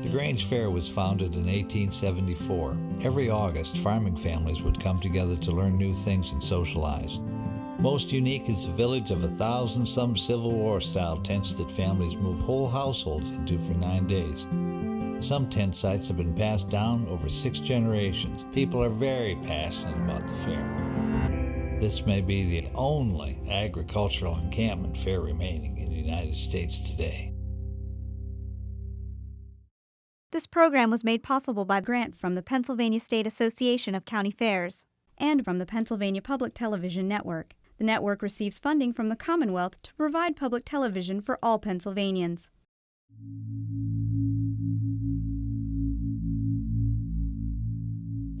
The Grange Fair was founded in 1874. Every August, farming families would come together to learn new things and socialize. Most unique is the village of 1,000 some Civil War-style tents that families move whole households into for 9 days. Some tent sites have been passed down over 6 generations. People are very passionate about the fair. This may be the only agricultural encampment fair remaining in the United States today. This program was made possible by grants from the Pennsylvania State Association of County Fairs and from the Pennsylvania Public Television Network. The network receives funding from the Commonwealth to provide public television for all Pennsylvanians.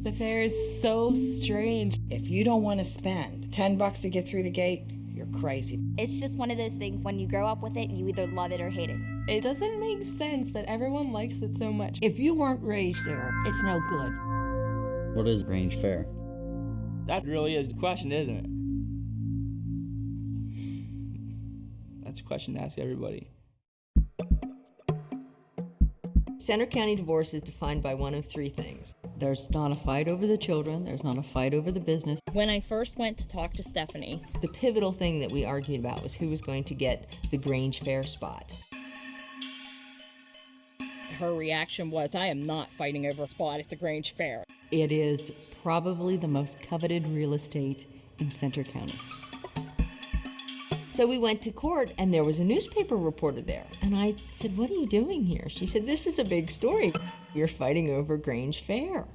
The fair is so strange. If you don't want to spend $10 to get through the gate, you're crazy. It's just one of those things, when you grow up with it, you either love it or hate it. It doesn't make sense that everyone likes it so much. If you weren't raised there, it's no good. What is Grange Fair? That really is the question, isn't it? That's a question to ask everybody. Center County divorce is defined by one of 3 things. There's not a fight over the children, there's not a fight over the business. When I first went to talk to Stephanie, the pivotal thing that we argued about was who was going to get the Grange Fair spot. her reaction was, I am not fighting over a spot at the Grange Fair. It is probably the most coveted real estate in Center County. So we went to court, and there was a newspaper reporter there. And I said, what are you doing here? She said, this is a big story. You're fighting over Grange Fair.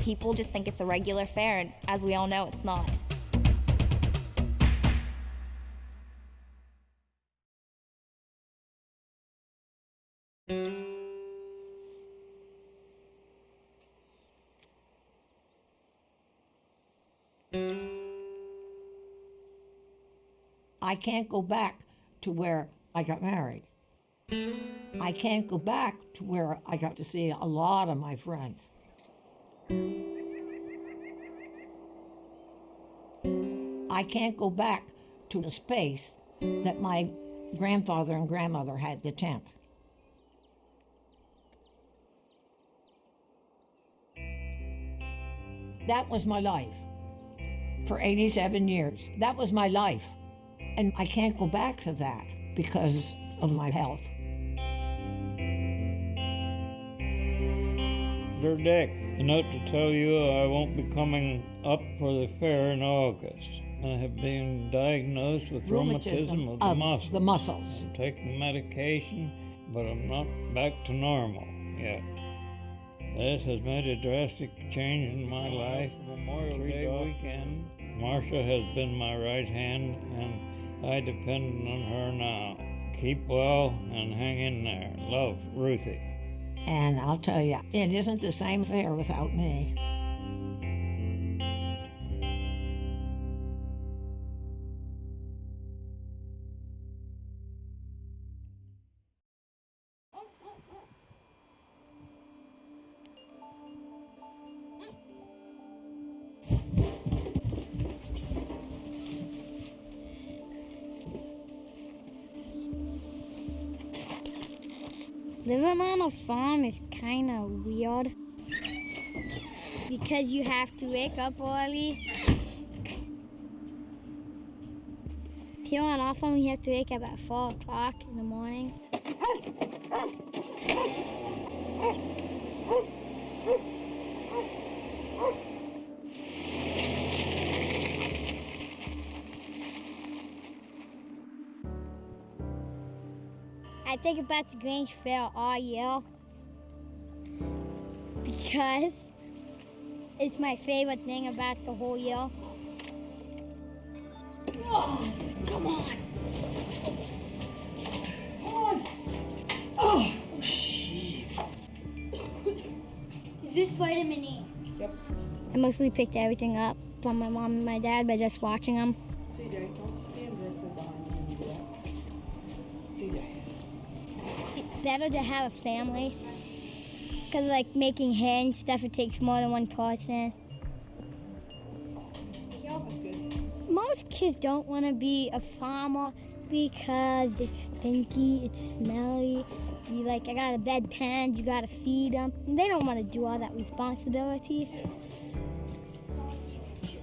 People just think it's a regular fair, and as we all know, it's not. I can't go back to where I got married. I can't go back to where I got to see a lot of my friends. I can't go back to the space that my grandfather and grandmother had the tent. That was my life for 87 years. That was my life. And I can't go back to that because of my health. Dear Dick, a note to tell you I won't be coming up for the fair in August. I have been diagnosed with rheumatism of the muscles. I'm taking medication, but I'm not back to normal yet. This has made a drastic change in my life. Memorial Day weekend, Marcia has been my right hand, and I depend on her now. Keep well and hang in there. Love, Ruthie. And I'll tell you, it isn't the same fair without me. Living on a farm is kind of weird because you have to wake up early. Here on our farm, you have to wake up at 4 o'clock in the morning. I think about the Grange Fair all year because it's my favorite thing about the whole year. Oh, come on. Oh, shit. Is this vitamin E? Yep. I mostly picked everything up from my mom and my dad by just watching them. CJ, don't stand directly behind me. CJ. It's better to have a family because like making hay and stuff, it takes more than one person. Most kids don't want to be a farmer. Because it's stinky, it's smelly. I gotta bedpan, you gotta feed them. And they don't want to do all that responsibility.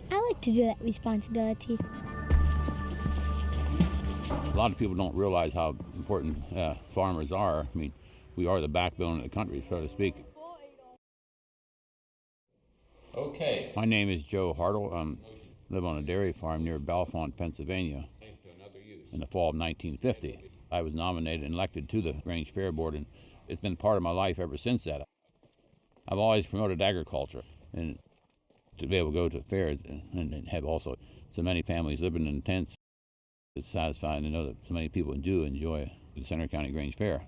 I like to do that responsibility. A lot of people don't realize how important farmers are. I mean, we are the backbone of the country, so to speak. Okay. My name is Joe Hartle. I live on a dairy farm near Bellefonte, Pennsylvania. In the fall of 1950, I was nominated and elected to the Grange Fair Board, and it's been part of my life ever since that. I've always promoted agriculture, and to be able to go to fairs and have also so many families living in tents, it's satisfying to know that so many people do enjoy the Center County Grange Fair.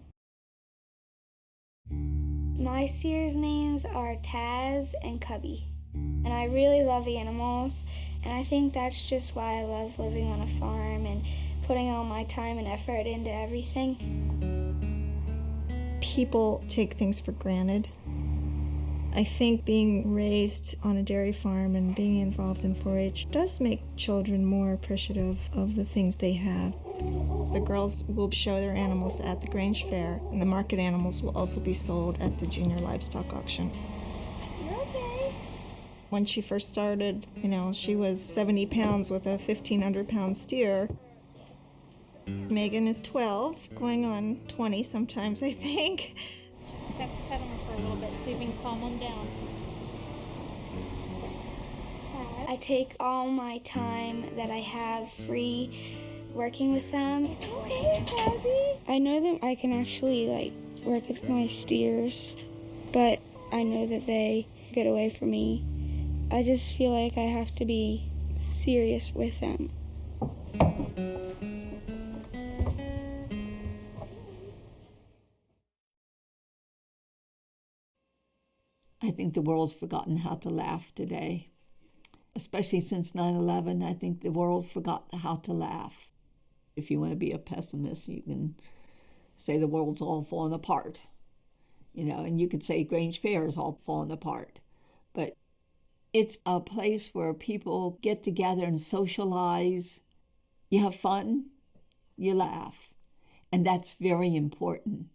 My steers' names are Taz and Cubby, and I really love animals, and I think that's just why I love living on a farm and putting all my time and effort into everything. People take things for granted. I think being raised on a dairy farm and being involved in 4-H does make children more appreciative of the things they have. The girls will show their animals at the Grange Fair, and the market animals will also be sold at the junior livestock auction. You're okay. When she first started, she was 70 pounds with a 1,500-pound steer. Megan is 12, going on 20 sometimes, I think. Just have to pet him for a little bit, see if we can calm him down. I take all my time that I have free working with them. Okay, Tazzy. I know that I can actually work with my steers, but I know that they get away from me. I just feel like I have to be serious with them. I think the world's forgotten how to laugh today. Especially since 9/11, I think the world forgot how to laugh. If you want to be a pessimist, you can say the world's all falling apart. And you could say Grange Fair is all falling apart. But it's a place where people get together and socialize. You have fun, you laugh. And that's very important.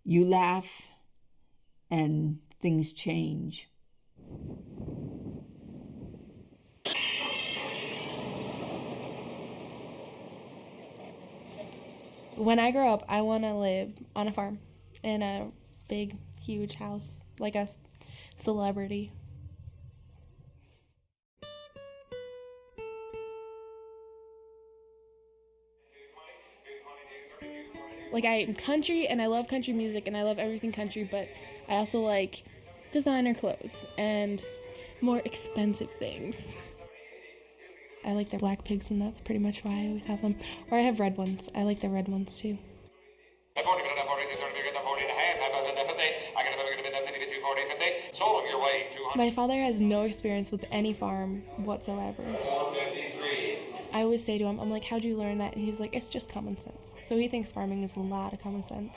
You laugh and things change. When I grow up, I want to live on a farm in a big, huge house, like a celebrity. I'm country, and I love country music, and I love everything country, but I also like designer clothes and more expensive things. I like the black pigs, and that's pretty much why I always have them. Or I have red ones. I like the red ones too. My father has no experience with any farm whatsoever. I always say to him, I'm like, how'd you learn that? And he's like, it's just common sense. So he thinks farming is a lot of common sense.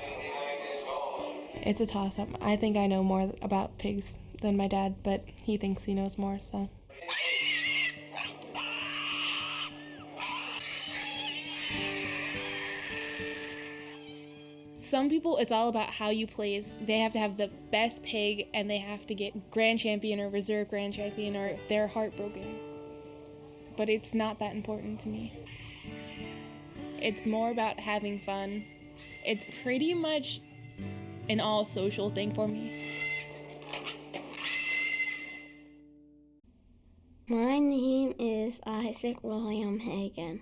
It's a toss-up. I think I know more about pigs than my dad, but he thinks he knows more, so. Some people, it's all about how you place. They have to have the best pig, and they have to get grand champion or reserve grand champion, or they're heartbroken. But it's not that important to me. It's more about having fun. It's pretty much an all-social thing for me. My name is Isaac William Haagan.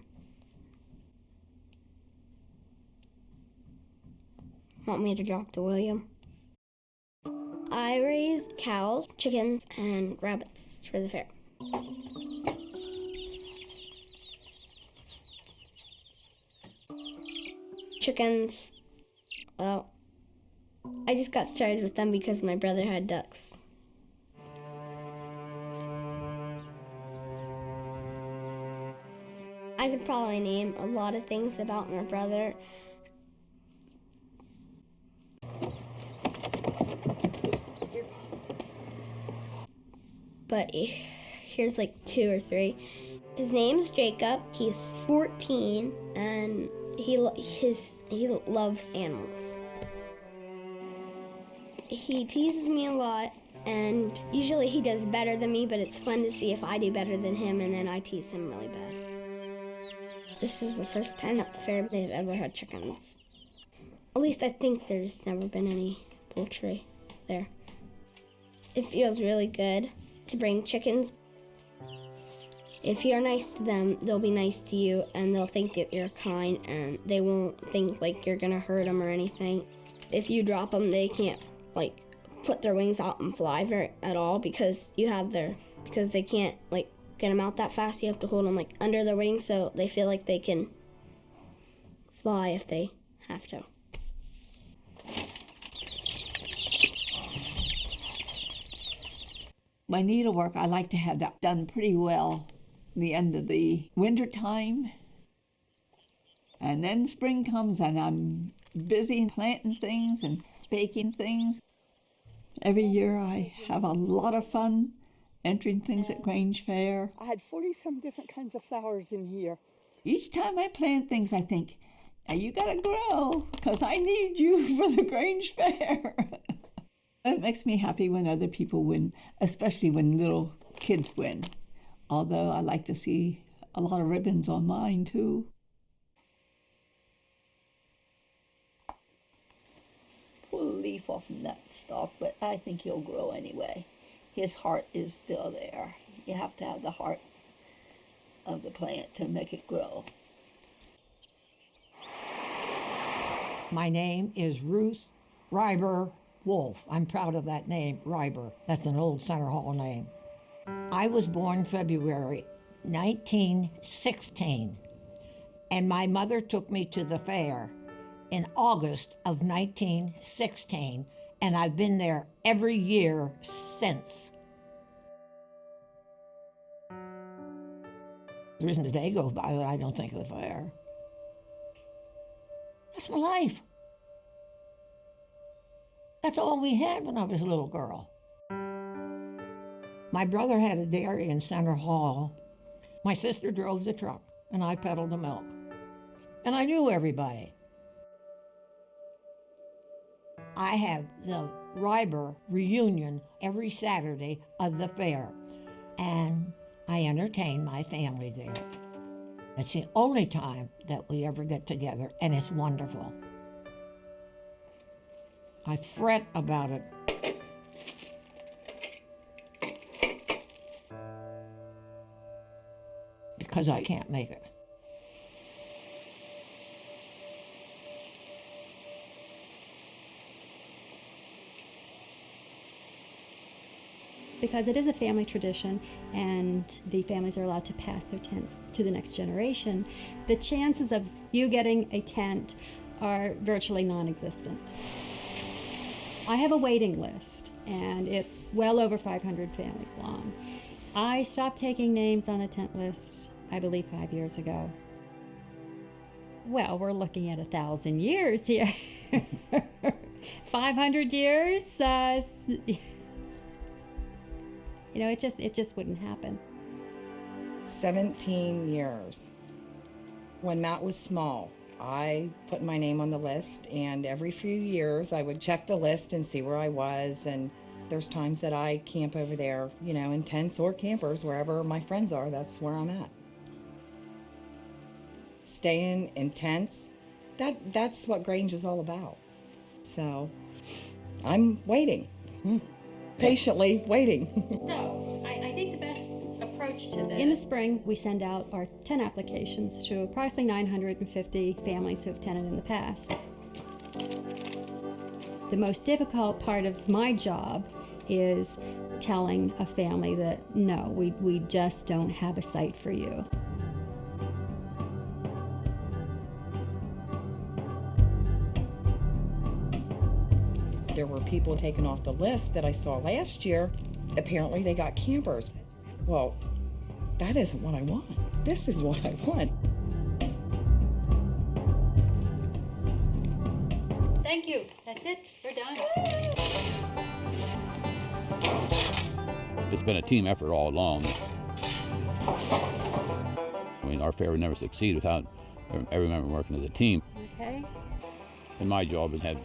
Want me to drop the William? I raise cows, chickens, and rabbits for the fair. Chickens, well, I just got started with them because my brother had ducks. I could probably name a lot of things about my brother. But here's 2 or 3. His name's Jacob. He's 14, and he loves animals. He teases me a lot, and usually he does better than me, but it's fun to see if I do better than him, and then I tease him really bad. This is the first time at the fair they've ever had chickens. At least I think there's never been any poultry there. It feels really good to bring chickens. If you're nice to them, they'll be nice to you, and they'll think that you're kind, and they won't think like you're gonna hurt them or anything. If you drop them, they can't like put their wings out and fly at all because they can't like get them out that fast. You have to hold them like under their wings so they feel like they can fly if they have to. My needlework, I like to have that done pretty well the end of the winter time. And then spring comes and I'm busy planting things and baking things. Every year I have a lot of fun entering things at Grange Fair. I had 40-some different kinds of flowers in here. Each time I plant things, I think, now you gotta grow, because I need you for the Grange Fair. It makes me happy when other people win, especially when little kids win. Although I like to see a lot of ribbons on mine, too. Pull a leaf off from that stalk, but I think he'll grow anyway. His heart is still there. You have to have the heart of the plant to make it grow. My name is Ruth Reiber Wolf. I'm proud of that name, Reiber. That's an old Center Hall name. I was born February 1916, and my mother took me to the fair in August of 1916, and I've been there every year since. There isn't a day goes by that I don't think of the fair. That's my life. That's all we had when I was a little girl. My brother had a dairy in Center Hall. My sister drove the truck, and I peddled the milk. And I knew everybody. I have the Reiber reunion every Saturday of the fair, and I entertain my family there. It's the only time that we ever get together, and it's wonderful. I fret about it. Because I can't make it. Because it is a family tradition and the families are allowed to pass their tents to the next generation, the chances of you getting a tent are virtually non-existent. I have a waiting list, and it's well over 500 families long. I stopped taking names on a tent list, I believe, 5 years ago. Well, we're looking at 1,000 years here. 500 years, you know, it just wouldn't happen. 17 years. When Matt was small, I put my name on the list, and every few years I would check the list and see where I was, and there's times that I camp over there, you know, in tents or campers, wherever my friends are, that's where I'm at. Staying in tents, that's what Grange is all about. So I'm waiting, patiently waiting. So I think the best approach to this. In the spring, we send out our tent applications to approximately 950 families who have tented in the past. The most difficult part of my job is telling a family that, no, we just don't have a site for you. There were people taken off the list that I saw last year. Apparently they got campers. Well, that isn't what I want. This is what I want. Thank you. That's it. We're done. It's been a team effort all along. mean, our fair would never succeed without every member working as a team. Okay. And my job is to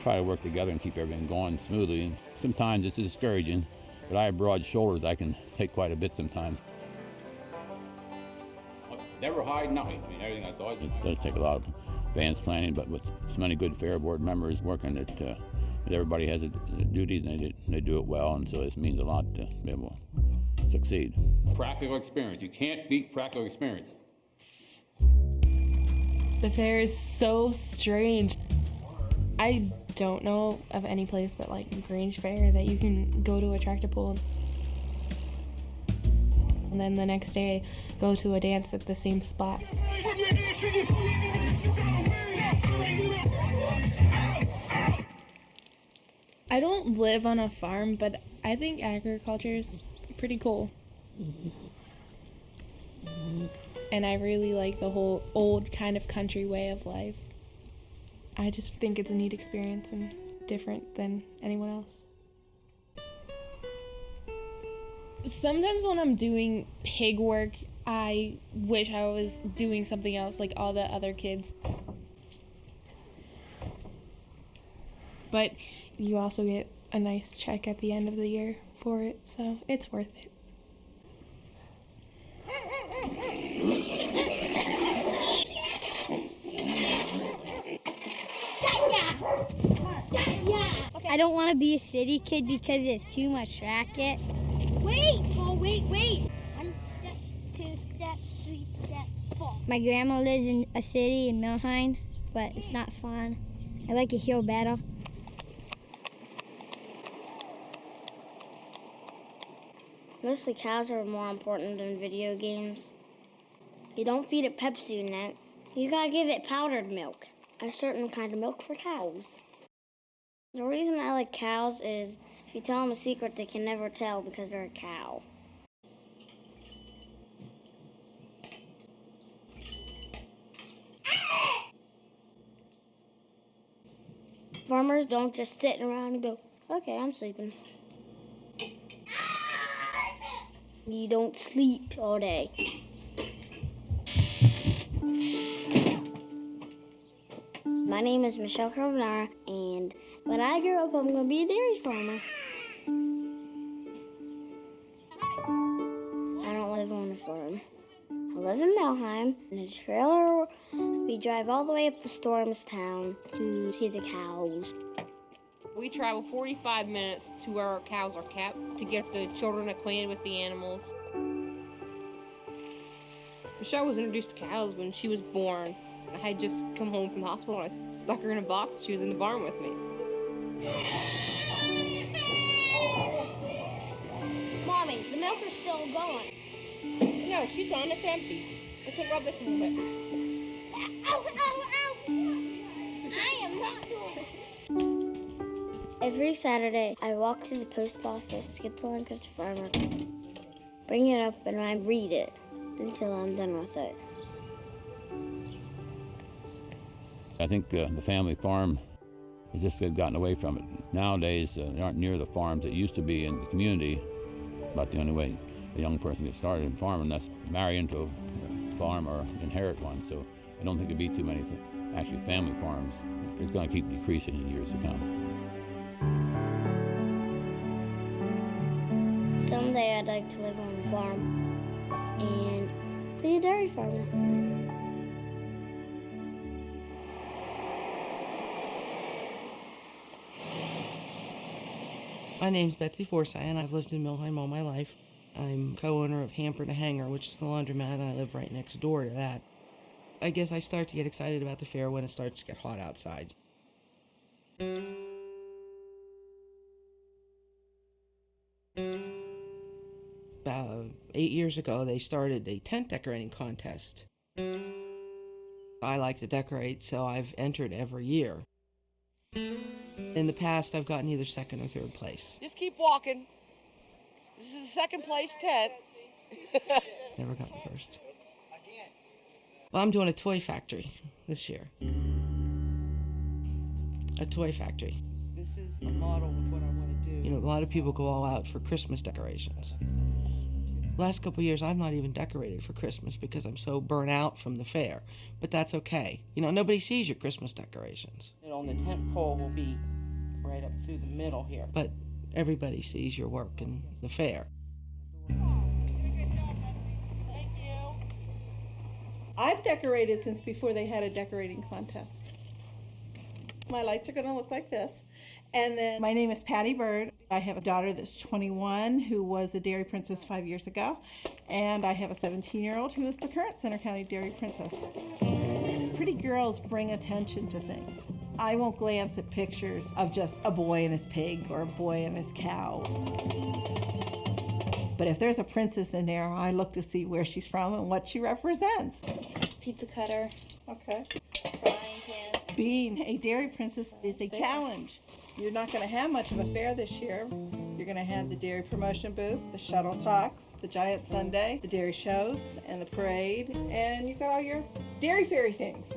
try to work together and keep everything going smoothly. And sometimes it's discouraging, but I have broad shoulders. I can take quite a bit sometimes. Never hide nothing. I mean, everything I thought. It does take a lot of advanced planning, but with so many good fair board members working, everybody has a duty and they do it well, and so this means a lot to be able to succeed. Practical experience. You can't beat practical experience. The fair is so strange. I don't know of any place but like Grange Fair that you can go to a tractor pull and then the next day go to a dance at the same spot. I don't live on a farm, but I think agriculture is pretty cool. And I really like the whole old kind of country way of life. I just think it's a neat experience and different than anyone else. Sometimes when I'm doing pig work, I wish I was doing something else like all the other kids. But you also get a nice check at the end of the year for it, so it's worth it. I don't want to be a city kid because it's too much racket. Wait! Oh, wait! 1 step, 2 steps, 3 steps, 4. My grandma lives in a city in Milheim, but it's not fun. I like it here better. Mostly cows are more important than video games. You don't feed it Pepsi net. You gotta give it powdered milk. A certain kind of milk for cows. The reason I like cows is if you tell them a secret, they can never tell because they're a cow. Farmers don't just sit around and go, okay, I'm sleeping. You don't sleep all day. My name is Michelle Carbonara, and when I grow up, I'm going to be a dairy farmer. I don't live on a farm. I live in Milheim, in a trailer. We drive all the way up to Stormstown to see the cows. We travel 45 minutes to where our cows are kept to get the children acquainted with the animals. Michelle was introduced to cows when she was born. I had just come home from the hospital and I stuck her in a box. She was in the barn with me. Mommy, the milk is still going. No, she's done. It's empty. I can rub this a little bit. Ow, ow, ow! I am not doing it. Every Saturday, I walk to the post office to get the Lancaster Farmer, bring it up, and I read it until I'm done with it. I think the family farm has just gotten away from it. Nowadays, there aren't near the farms that used to be in the community. About the only way a young person gets started in farming, that's marry into a farm or inherit one. So I don't think there'd be too many actually family farms. It's going to keep decreasing in years to come. Someday I'd like to live on a farm and be a dairy farmer. My name's Betsy Forsythe, and I've lived in Milheim all my life. I'm co-owner of Hamper to Hanger, which is the laundromat, and I live right next door to that. I guess I start to get excited about the fair when it starts to get hot outside. About 8 years ago, they started a tent decorating contest. I like to decorate, so I've entered every year. In the past, I've gotten either second or third place. Just keep walking. This is the second place tent. Never gotten first. Well, I'm doing a toy factory this year. A toy factory. This is a model of what I want to do. You know, a lot of people go all out for Christmas decorations. Last couple of years, I've not even decorated for Christmas because I'm so burnt out from the fair. But that's okay. You know, nobody sees your Christmas decorations. You know, and the tent pole will be right up through the middle here. But everybody sees your work in the fair. I've decorated since before they had a decorating contest. My lights are going to look like this. And then my name is Patty Bird. I have a daughter that's 21 who was a Dairy Princess 5 years ago. And I have a 17-year-old who is the current Center County Dairy Princess. Pretty girls bring attention to things. I won't glance at pictures of just a boy and his pig or a boy and his cow. But if there's a princess in there, I look to see where she's from and what she represents. Pizza cutter. Okay. Frying pan. Being a dairy princess is a challenge. You're not going to have much of a fair this year. You're going to have the dairy promotion booth, the shuttle talks, the giant sundae, the dairy shows, and the parade, and you've got all your dairy fairy things.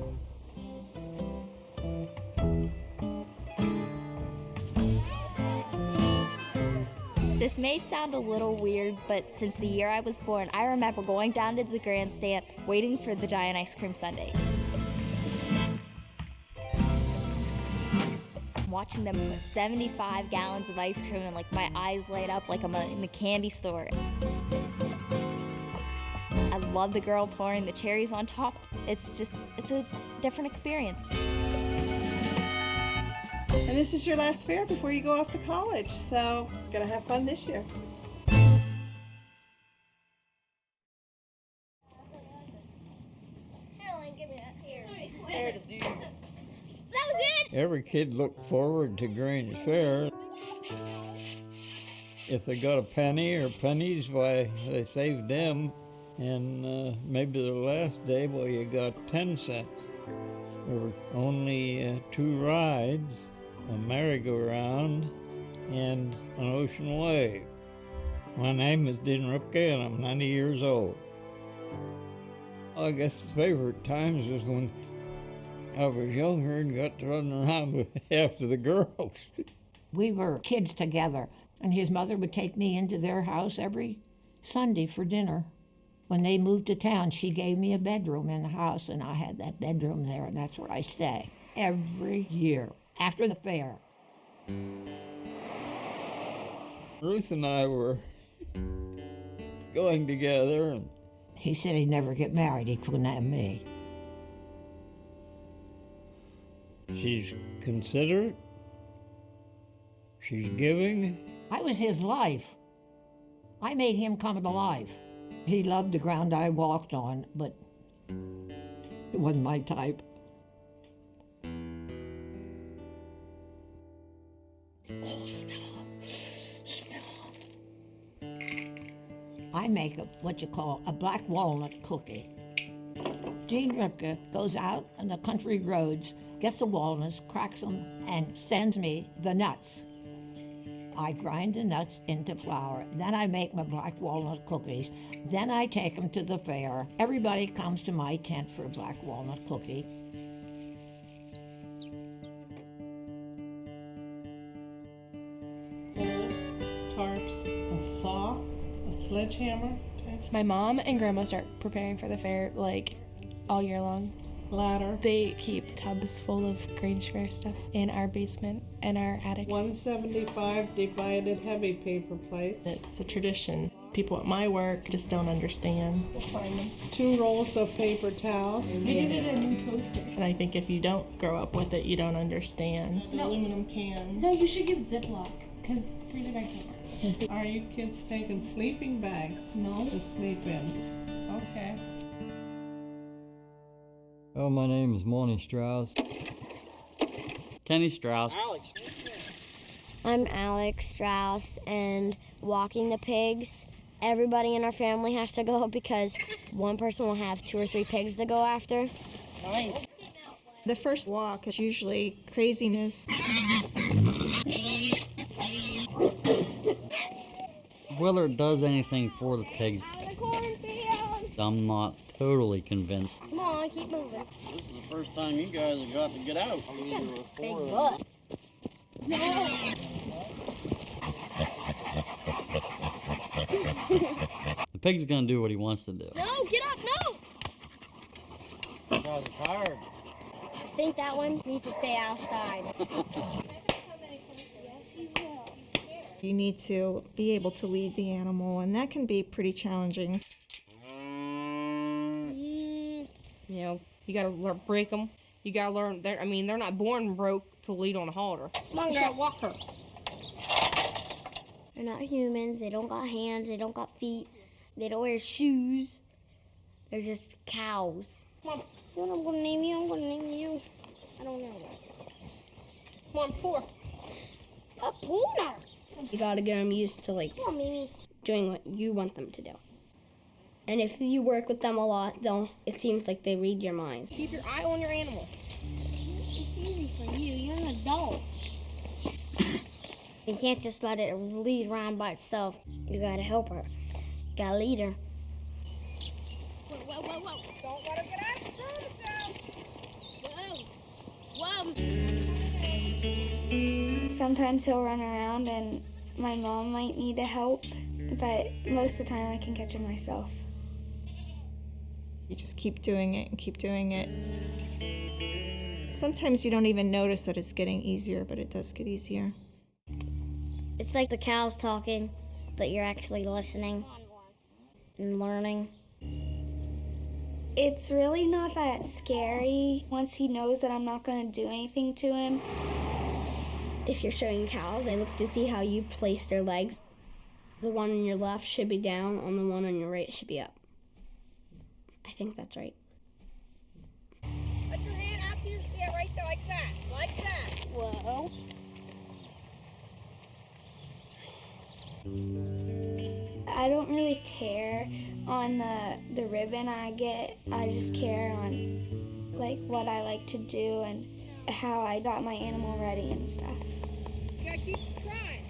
This may sound a little weird, but since the year I was born, I remember going down to the grandstand waiting for the giant ice cream sundae. Watching them put 75 gallons of ice cream and my eyes light up like I'm in a candy store. I love the girl pouring the cherries on top. It's a different experience. And this is your last fair before you go off to college, so gonna have fun this year. Every kid looked forward to Grange Fair. If they got a penny or pennies, why, they saved them. And maybe the last day, well, you got 10 cents. There were only 2 rides, a merry-go-round and an ocean wave. My name is Dean Ripke, and I'm 90 years old. I guess the favorite times was when I was younger and got to run around after the girls. We were kids together, and his mother would take me into their house every Sunday for dinner. When they moved to town, she gave me a bedroom in the house, and I had that bedroom there, and that's where I stay every year after the fair. Ruth and I were going together. And he said he'd never get married. He couldn't have me. She's considerate. She's giving. I was his life. I made him come to life. He loved the ground I walked on, but it wasn't my type. I make what you call a black walnut cookie. Dean Ripke goes out on the country roads, gets the walnuts, cracks them, and sends me the nuts. I grind the nuts into flour. Then I make my black walnut cookies. Then I take them to the fair. Everybody comes to my tent for a black walnut cookie. Poles, tarps, a saw, a sledgehammer. My mom and grandma start preparing for the fair all year long. Ladder. They keep tubs full of Grange Fair stuff in our basement and our attic. 175 divided heavy paper plates. It's a tradition. People at my work just don't understand. We'll find them. 2 rolls of paper towels. We needed a new toaster. And I think if you don't grow up with it, you don't understand. No. Aluminum pans. No, you should get Ziploc, because freezer bags don't work. Are you kids taking sleeping bags? No. To sleep in. Okay. Oh, my name is Monty Strauss. Kenny Strauss. I'm Alex Strauss, and walking the pigs, everybody in our family has to go because one person will have 2 or 3 pigs to go after. Nice. The first walk is usually craziness. Whether it does anything for the pigs, I'm not totally convinced. Come on, keep moving. This is the first time you guys have got to get out. Big butt. The pig's gonna do what he wants to do. No, get up, no! Guys are tired. I think that one needs to stay outside. You need to be able to lead the animal, and that can be pretty challenging. You know, you gotta break them. You gotta learn. They're not born broke to lead on a halter. Come on, girl. Walk her. They're not humans. They don't got hands. They don't got feet. They don't wear shoes. They're just cows. Come on. What I'm gonna name you? I'm gonna name you. I don't know. Come on, pour. A pooner. You gotta get them used to Come on, Mimi. doing what you want them to do. And if you work with them a lot, it seems like they read your mind. Keep your eye on your animal. It's easy for you. You're an adult. You can't just let it lead around by itself. You gotta help her. You gotta lead her. Whoa. Don't let her get out of Whoa. Sometimes he'll run around and my mom might need to help, but most of the time I can catch him myself. You just keep doing it and keep doing it. Sometimes you don't even notice that it's getting easier, but it does get easier. It's like the cows talking, but you're actually listening and learning. It's really not that scary once he knows that I'm not going to do anything to him. If you're showing cows, they look to see how you place their legs. The one on your left should be down, and the one on your right should be up. I think that's right. Put your hand out to your ear right there, like that. Whoa. I don't really care on the ribbon I get. I just care on like what I like to do and how I got my animal ready and stuff. You gotta keep trying.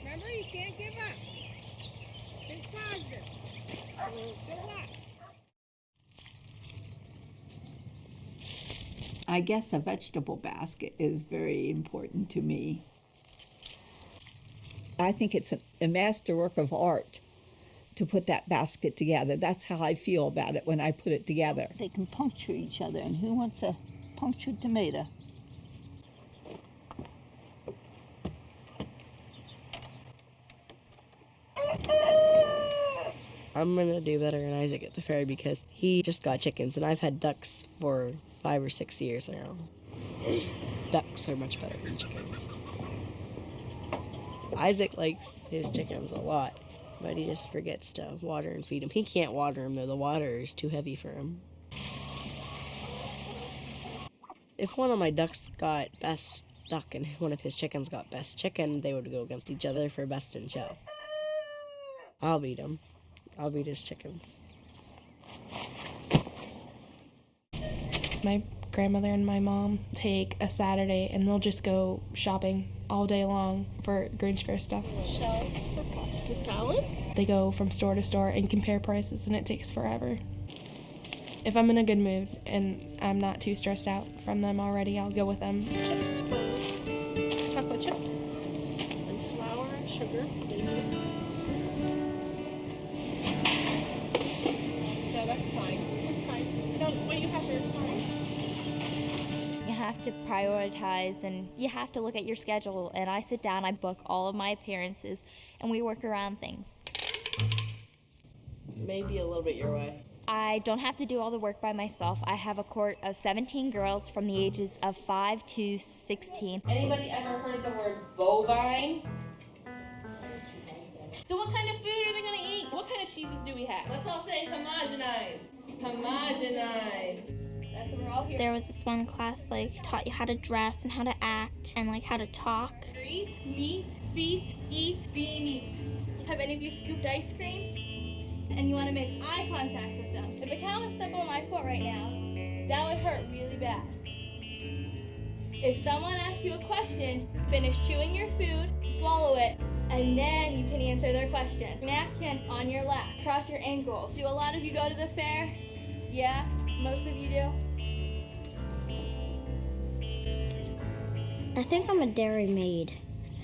Remember, you can't give up. Think positive. So what? I guess a vegetable basket is very important to me. I think it's a masterwork of art to put that basket together. That's how I feel about it when I put it together. They can puncture each other, and who wants a punctured tomato? I'm gonna do better than Isaac at the fair because he just got chickens, and I've had ducks for 5 or 6 years now. Ducks are much better than chickens. Isaac likes his chickens a lot, but he just forgets to water and feed them. He can't water them, though. The water is too heavy for him. If one of my ducks got best duck and one of his chickens got best chicken, they would go against each other for best in show. I'll beat him. I'll beat his chickens. My grandmother and my mom take a Saturday and they'll just go shopping all day long for Grange Fair stuff. Shells for pasta salad. They go from store to store and compare prices, and it takes forever. If I'm in a good mood and I'm not too stressed out from them already, I'll go with them. Chips for chocolate chips. And flour and sugar for baby. No, that's fine. That's fine. No, what you have there is fine. You have to prioritize and you have to look at your schedule. And I sit down, I book all of my appearances, and we work around things. Maybe a little bit your way. I don't have to do all the work by myself. I have a court of 17 girls from the ages of 5 to 16. Anybody ever heard the word bovine? So what kind of food are they going to eat? What kind of cheeses do we have? Let's all say homogenize. Homogenize. That's what we're all here. There was this one class taught you how to dress and how to act and how to talk. Eat, meet, feet, eat, be meat. Have any of you scooped ice cream? And you want to make eye contact with them. If a cow was stuck on my foot right now, that would hurt really bad. If someone asks you a question, finish chewing your food, swallow it, and then you can answer their question. Napkin on your lap, cross your ankles. Do a lot of you go to the fair? Yeah, most of you do. I think I'm a dairy maid.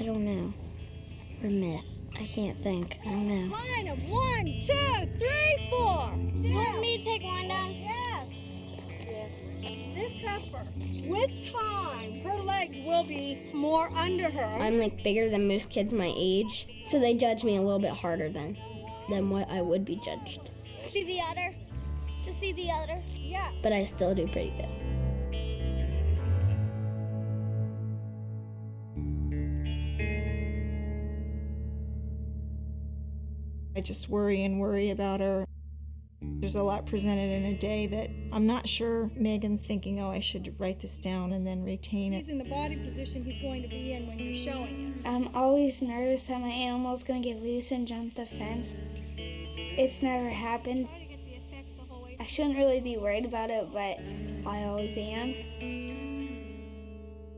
I don't know. or miss? I can't think. I don't know. Line of 1, 2, 3, 4. Do you want me to take one down? Yes. This heifer, with time, her legs will be more under her. I'm like bigger than most kids my age, so they judge me a little bit harder than what I would be judged. See the udder? To see the udder? Yes. But I still do pretty good. I just worry about her. There's a lot presented in a day that I'm not sure Megan's thinking, oh, I should write this down and then retain it. He's in the body position he's going to be in when you're showing it. I'm always nervous that my animal's going to get loose and jump the fence. It's never happened. I shouldn't really be worried about it, but I always am.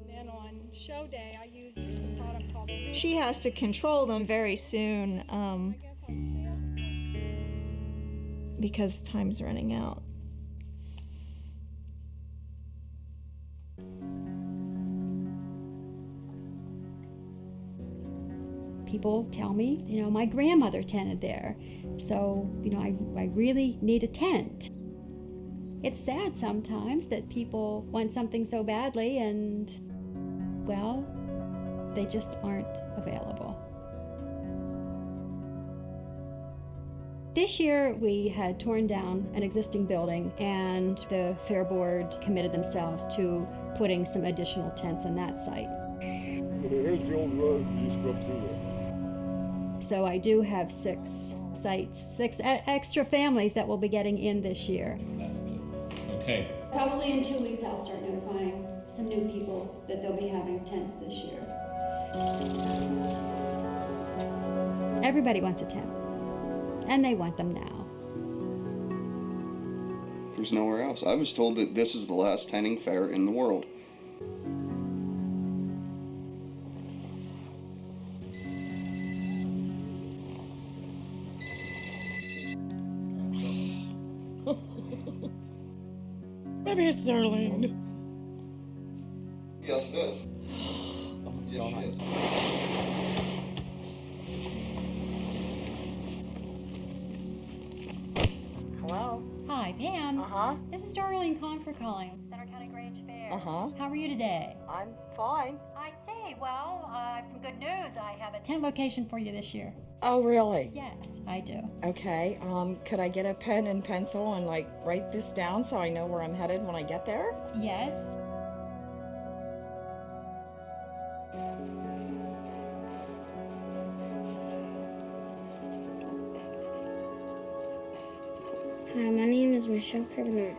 Then on show day, I use just a product called Zimmerman. She has to control them very soon because time's running out. People tell me, my grandmother tented there, so, I really need a tent. It's sad sometimes that people want something so badly and, well, they just aren't available. This year we had torn down an existing building and the fair board committed themselves to putting some additional tents on that site. Here's the old road, you just go up through there. So I do have 6 sites, 6 extra families that will be getting in this year. Okay. Probably in 2 weeks I'll start notifying some new people that they'll be having tents this year. Everybody wants a tent, and they want them now. There's nowhere else. I was told that this is the last tenting fair in the world. Maybe it's Darlene. Yes, it is. Yes, she is. Hello? Hi, Pam. Uh-huh. This is Darlene Confer calling. Center County Grange Fair. Uh-huh. How are you today? I'm fine. I see. Well, some good news. I have a tent location for you this year. Oh, really? Yes, I do. Okay. Could I get a pen and pencil and, write this down so I know where I'm headed when I get there? Yes. Hi, my name is Michelle Carpenter.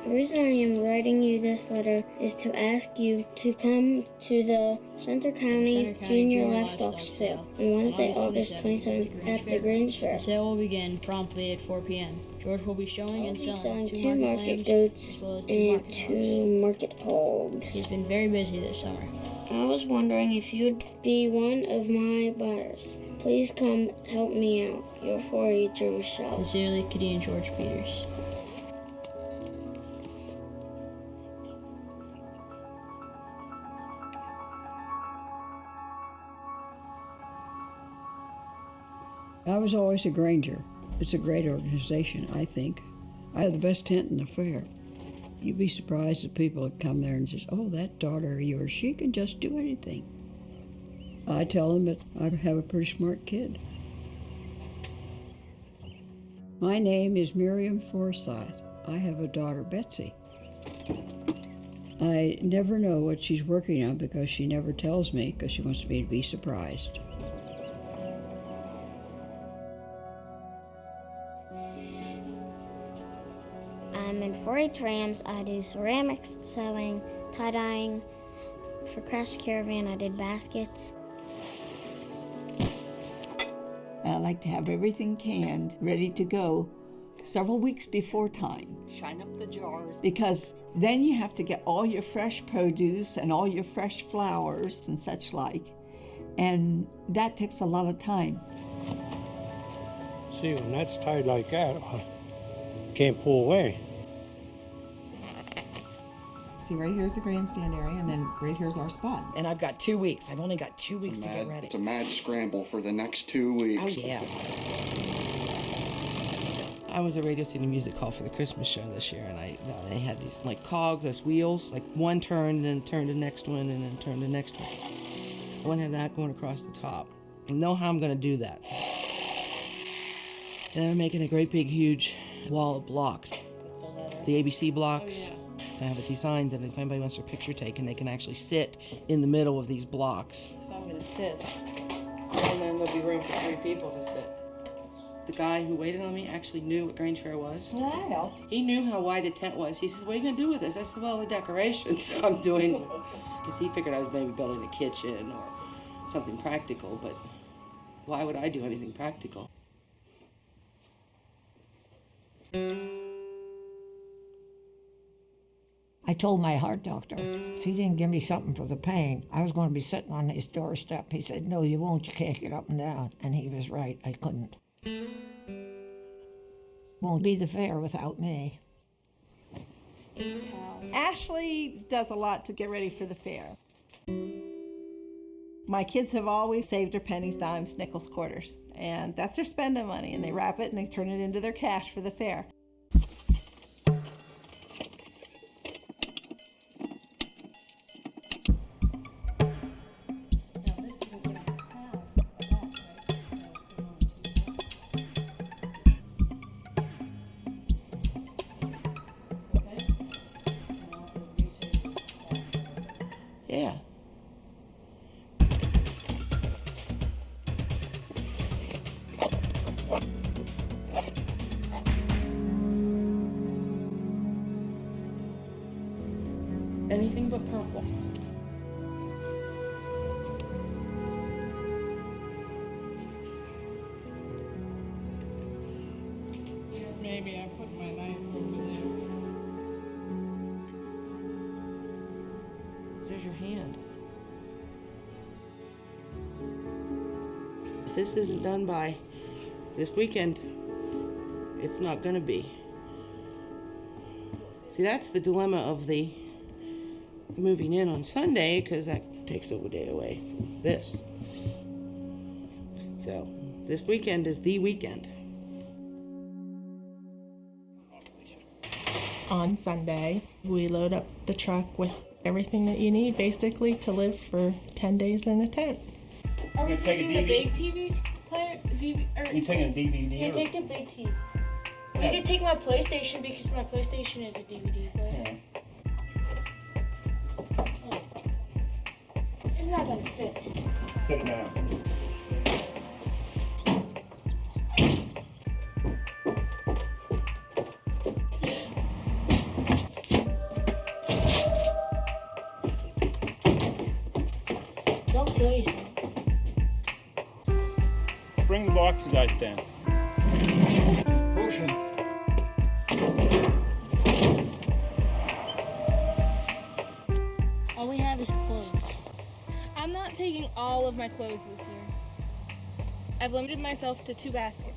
The reason I am writing you this letter is to ask you to come to the Center County Junior Livestock Sale on Wednesday, August 27th at the Grange Fair. The sale will begin promptly at 4 p.m. George will be showing and selling 2 market goats as well as and 2 market hogs. He's been very busy this summer. I was wondering if you'd be one of my buyers. Please come help me out. Your 4-H'er, Michelle. Sincerely, Kitty and George Peters. I was always a Granger. It's a great organization, I think. I have the best tent in the fair. You'd be surprised if people would come there and say, oh, that daughter of yours, she can just do anything. I tell them that I have a pretty smart kid. My name is Miriam Forsythe. I have a daughter, Betsy. I never know what she's working on because she never tells me because she wants me to be surprised. I'm in 4-H Rams. I do ceramics, sewing, tie-dyeing. For Crash Caravan, I did baskets. And I like to have everything canned, ready to go several weeks before time. Shine up the jars. Because then you have to get all your fresh produce and all your fresh flowers and such like. And that takes a lot of time. See, when that's tied like that, I can't pull away. See, right here's the grandstand area, and then right here's our spot. And I've got 2 weeks. I've only got 2 weeks to get ready. It's a mad scramble for the next 2 weeks. Oh, yeah. I was a Radio City Music Hall for the Christmas show this year, and they had these like cogs, those wheels, like one turned, and then turned the next one, and then turned the next one. I want to have that going across the top. I know how I'm going to do that. And I'm making a great big huge wall of blocks. The ABC blocks. Oh, yeah. I have it designed that if anybody wants their picture taken, they can actually sit in the middle of these blocks. So I'm going to sit, and then there'll be room for 3 people to sit. The guy who waited on me actually knew what Grange Fair was. Yeah, I know. He knew how wide a tent was. He says, "What are you going to do with this?" I said, "Well, the decorations I'm doing." Because he figured I was maybe building a kitchen or something practical, but why would I do anything practical? I told my heart doctor, if he didn't give me something for the pain, I was going to be sitting on his doorstep. He said, "No, you won't. You can't get up and down." And he was right. I couldn't. Won't be the fair without me. Ashley does a lot to get ready for the fair. My kids have always saved their pennies, dimes, nickels, quarters, and that's their spending money, and they wrap it and they turn it into their cash for the fair. Yeah. Anything but purple. Maybe I put my knife over there. There's your hand. If this isn't done by this weekend, it's not gonna be. See, that's the dilemma of the moving in on Sunday, because that takes a day away from this. So, this weekend is the weekend. On Sunday, we load up the truck with everything that you need, basically, to live for 10 days in a tent. Are we You take a taking the DVD? big TV player? You taking a DVD? Yeah, or- take the big TV. Yeah. We could take my PlayStation because my PlayStation is a DVD player. Yeah. It's not gonna fit. Sit down. Don't kill yourself. Bring the boxes out then. Potion. All we have is clothes. I'm not taking all of my clothes this year. I've limited myself to 2 baskets.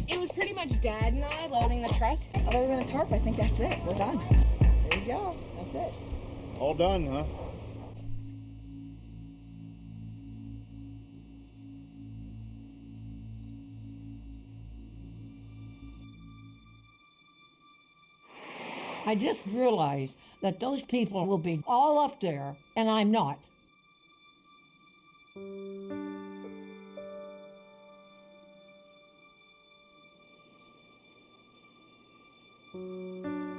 It was pretty much Dad and I loading the truck. Other than a tarp, I think that's it. We're done. There you go. That's it. All done, huh? I just realized that those people will be all up there, and I'm not.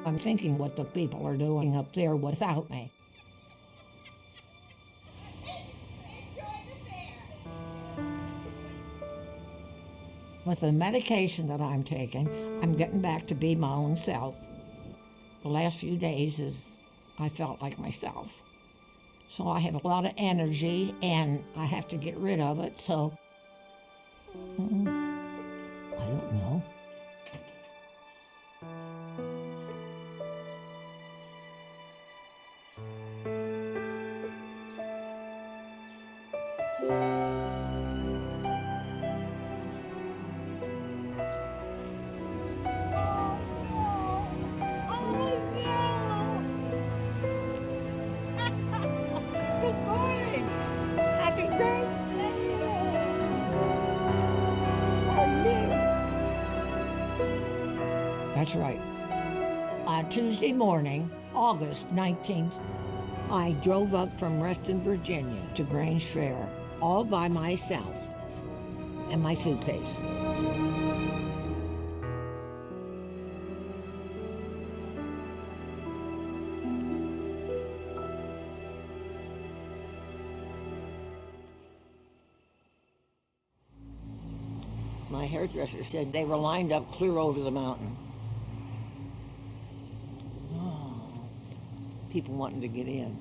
I'm thinking what the people are doing up there without me. With the medication that I'm taking, I'm getting back to be my own self. The last few days I felt like myself. So I have a lot of energy and I have to get rid of it, so I don't know. Good morning. Happy birthday. How are you? That's right. On Tuesday morning, August 19th, I drove up from Reston, Virginia to Grange Fair all by myself and my suitcase. My hairdresser said they were lined up clear over the mountain. Oh, people wanting to get in.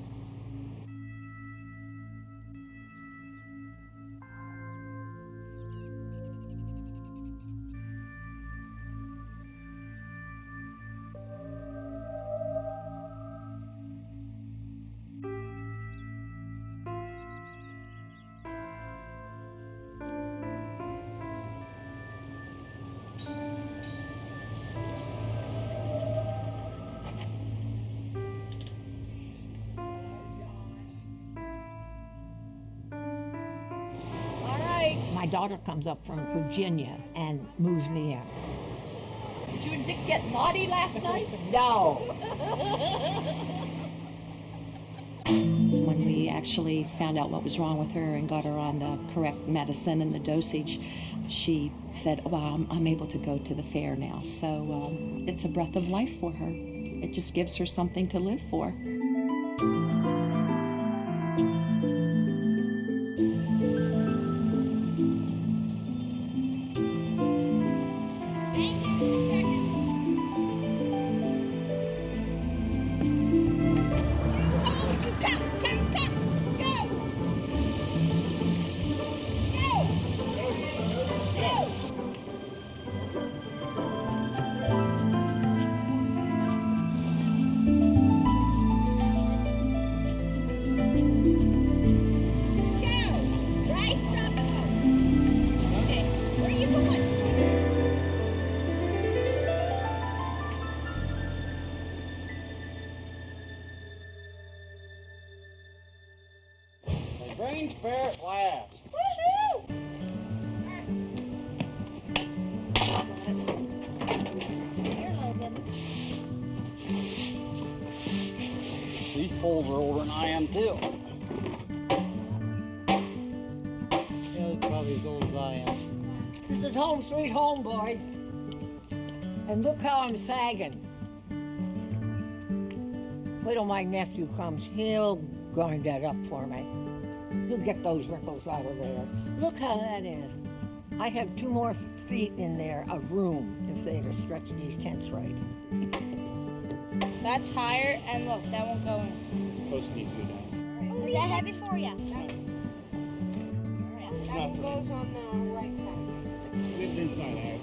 My daughter comes up from Virginia and moves me in. Did you and Dick get naughty last night? No. When we actually found out what was wrong with her and got her on the correct medicine and the dosage, she said, well, I'm able to go to the fair now. So it's a breath of life for her. It just gives her something to live for. Grange Fair at last. Woohoo! These poles are older than I am too. Yeah, it's probably as old as I am. This is home sweet home, boys. And look how I'm sagging. Wait till my nephew comes. He'll grind that up for me. He'll get those wrinkles out of there. Look how that is. I have 2 more feet in there of room if they'd have stretched these tents right. That's higher, and look, that won't go in. This post needs to go down. Is that heavy for you? That goes on the right side. It's inside out.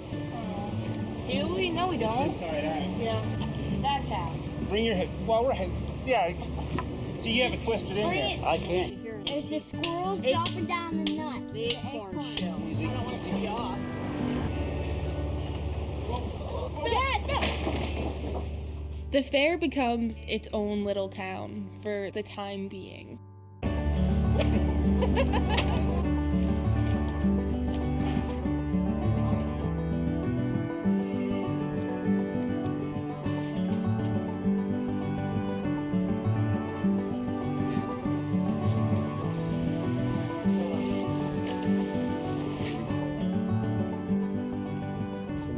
Do we? No, we don't. It's inside out. Yeah. That's how. Bring your head. Well, we're head. Yeah. See, you have it twisted in Bring there. I can't. There's the squirrels dropping down the nuts. The acorn shell. I don't want to take you off. The fair becomes its own little town for the time being.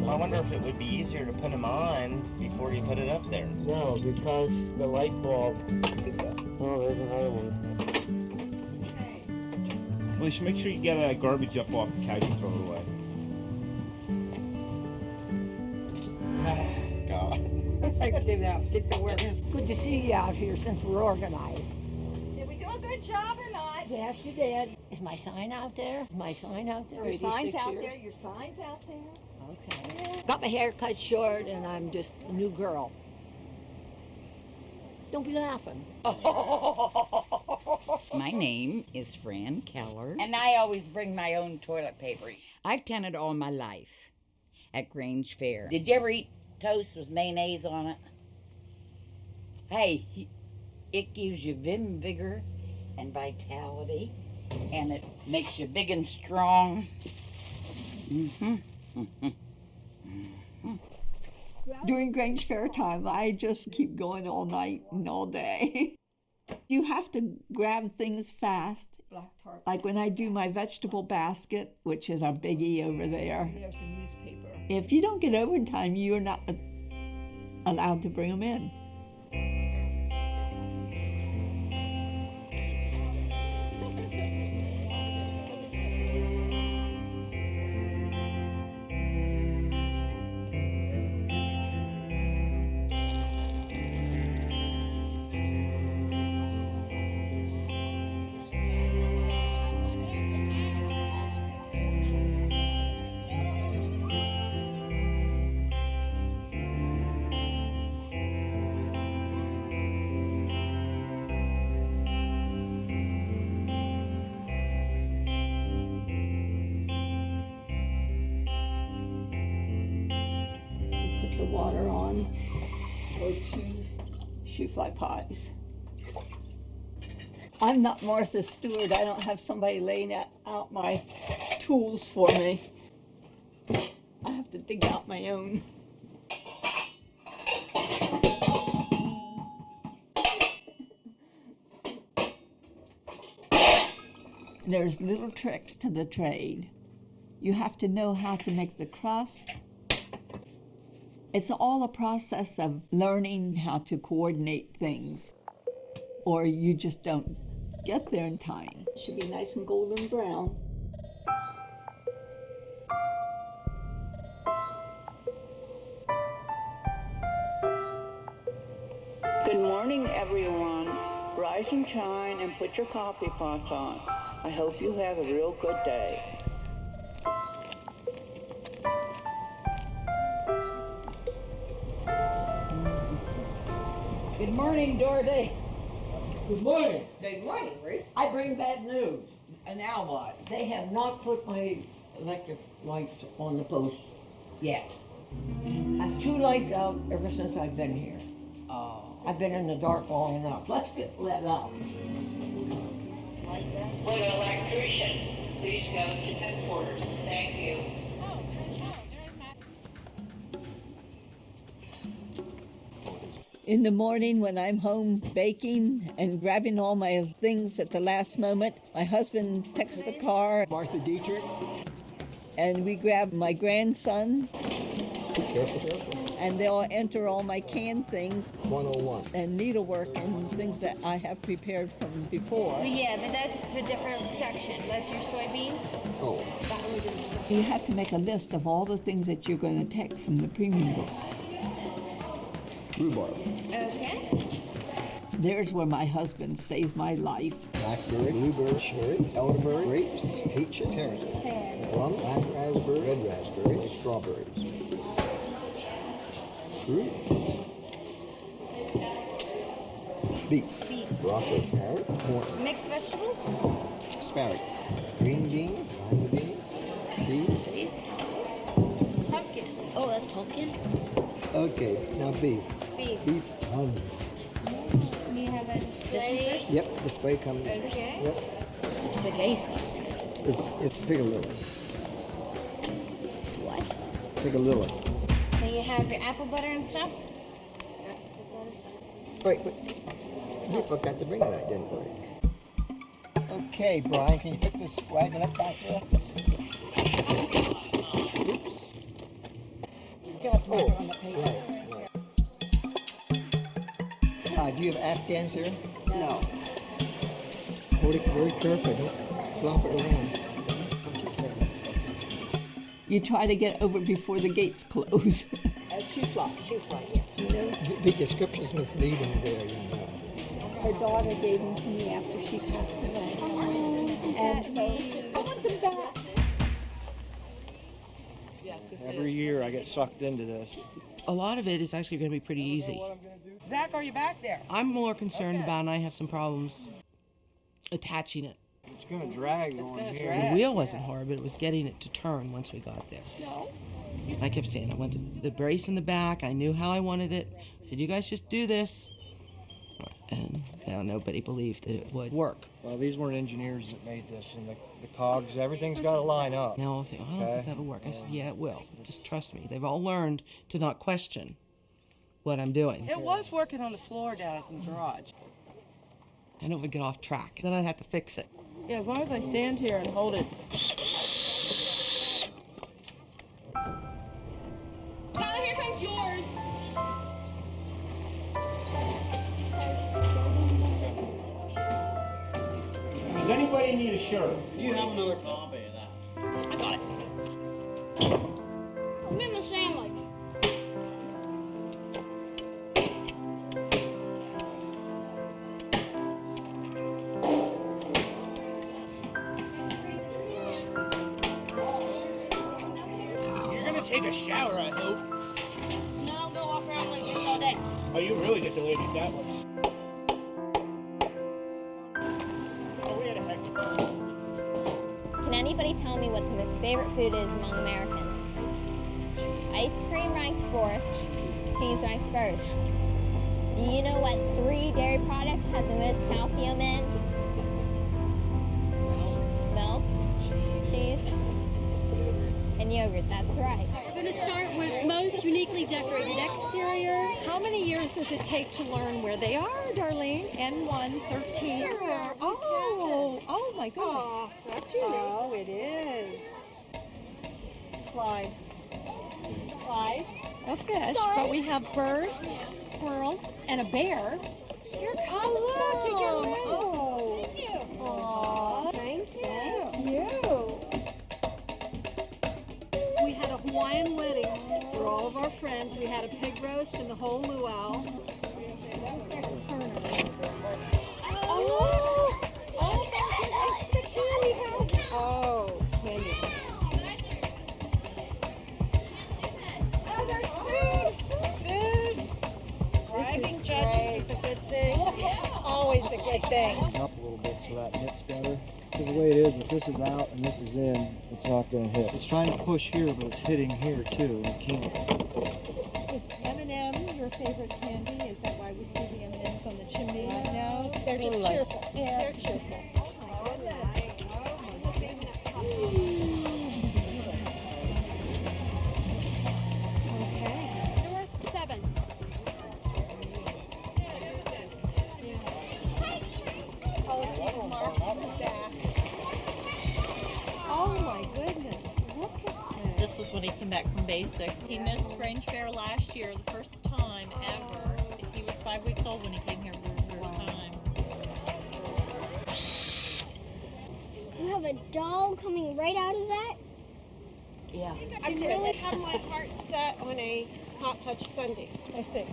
I wonder if it would be easier to put them on before you put it up there. No, because the light bulb. Oh, there's another one. Alicia, make sure you get that garbage up off the couch and throw it away. God. I did that. Get to work. It's good to see you out here since we're organized. Did we do a good job or not? Yes, you did. Is my sign out there? Is my sign out there? Your sign's 86 out years? there. Your sign's out there. Okay. Got my hair cut short and I'm just a new girl. Don't be laughing. My name is Fran Keller, and I always bring my own toilet paper. I've tented all my life at Grange Fair. Did you ever eat toast with mayonnaise on it? Hey, it gives you vim, vigor, and vitality, and it makes you big and strong. During Grange Fair time, I just keep going all night and all day. You have to grab things fast. Like when I do my vegetable basket, which is a biggie over there. There's a newspaper. If you don't get over in time, you're not allowed to bring them in. The water on for 2 shoe fly pies. I'm not Martha Stewart. I don't have somebody laying out my tools for me. I have to dig out my own. There's little tricks to the trade. You have to know how to make the crust. It's all a process of learning how to coordinate things, or you just don't get there in time. It should be nice and golden brown. Good morning, everyone. Rise and shine and put your coffee pots on. I hope you have a real good day. Good morning, Dorothy. Good morning. Good morning, Ruth. I bring bad news. And now what? They have not put my electric lights on the post yet. I have 2 lights out ever since I've been here. Oh. I've been in the dark long enough. Let's get let up. Would an electrician please come to headquarters? Thank you. In the morning when I'm home baking and grabbing all my things at the last moment, my husband texts the car. Martha Dietrich. And we grab my grandson. Careful. And they'll enter all my canned things. 101. And needlework and things that I have prepared from before. But yeah, but that's a different section. That's your soybeans. Oh. You have to make a list of all the things that you're going to take from the premium book. Rhubarb. Okay. There's where my husband saves my life. Blackberry, blueberry, cherries, elderberry, grapes, peaches, carrots, plum, black raspberry, red raspberry, strawberries. Fruits. Beets. Broccoli, carrots, corn. Mixed vegetables? Asparagus. Green beans, lima beans, peas. Pumpkin. Oh, that's pumpkin? Okay, now beef. Beef onion. You have a display? Yep, display comes. Okay. Yep. Spaghetti sauce. It's piccalilli. It's what? Piccalilli. And you have your apple butter and stuff? Wait. You forgot to bring that, didn't you? Okay, Brian, can you put this wagon up back there? Oops. You got to put it on the paper. Right. Do you have Afghans here? No. Hold it very carefully. Don't flop it around. You try to get over before the gates close. Shoe fly, you know. The description's misleading there, you know. Her daughter gave them to me after she passed away. And so I want them back. Every year I get sucked into this. A lot of it is actually going to be pretty easy. Zach, are you back there? I'm more concerned about, and I have some problems attaching it. It's going to drag on here. The wheel wasn't hard, but it was getting it to turn once we got there. No. I kept saying, I want the brace in the back. I knew how I wanted it. I said, you guys just do this. And nobody believed that it would work. Well, these weren't engineers that made this, and the cogs, everything's got to line up. Now I'll say, I don't think that'll work. I said, yeah, it will. Just trust me. They've all learned to not question what I'm doing. It was working on the floor down in the garage. I know it would get off track. Then I'd have to fix it. Yeah, as long as I stand here and hold it. Tyler, here comes yours. Does anybody need a shirt? You have another copy of that. I got it. Give me my sandwich. You're gonna take a shower, I hope. No, I'll go walk around like this all day. Oh, you really get the ladies that way. Can anybody tell me what the most favorite food is among Americans? Ice cream ranks fourth, cheese ranks first. Do you know what 3 dairy products have the most calcium in? Milk, cheese, and yogurt, that's right. We're going to start with most uniquely decorated exterior. How many years does it take to learn where they are, Darlene? N1, 13. Oh my goodness. Aw, that's unique. Oh, it is. Clyde. This is Clyde. A fish, but we have birds, squirrels, and a bear. Here comes Mom. Oh. Thank you. Aw. Thank you. Thank you. We had a Hawaiian wedding for all of our friends. We had a pig roast and the whole luau. Oh! Oh my goodness, the candy house! Oh, candy house. Oh, there's food! Driving judges is a good thing. Always a good thing. Up a little bit so that knits better. Because the way it is, if this is out and this is in, it's not going to hit. It's trying to push here, but it's hitting here too, and it can't. Is M&M your favorite candy? Is that why we see the M&Ms on the chimney? No, they're just cheerful. Yeah, they're cheerful. Okay. North 7. Oh, it's even marked in the back. Oh my goodness, look at this. This was when he came back from basics. He missed Grange Fair last year, the first time ever. He was 5 weeks old when he came here for the first time. You have a doll coming right out of that? Yeah. I really have my heart set on a Hot Touch Sundae. I see.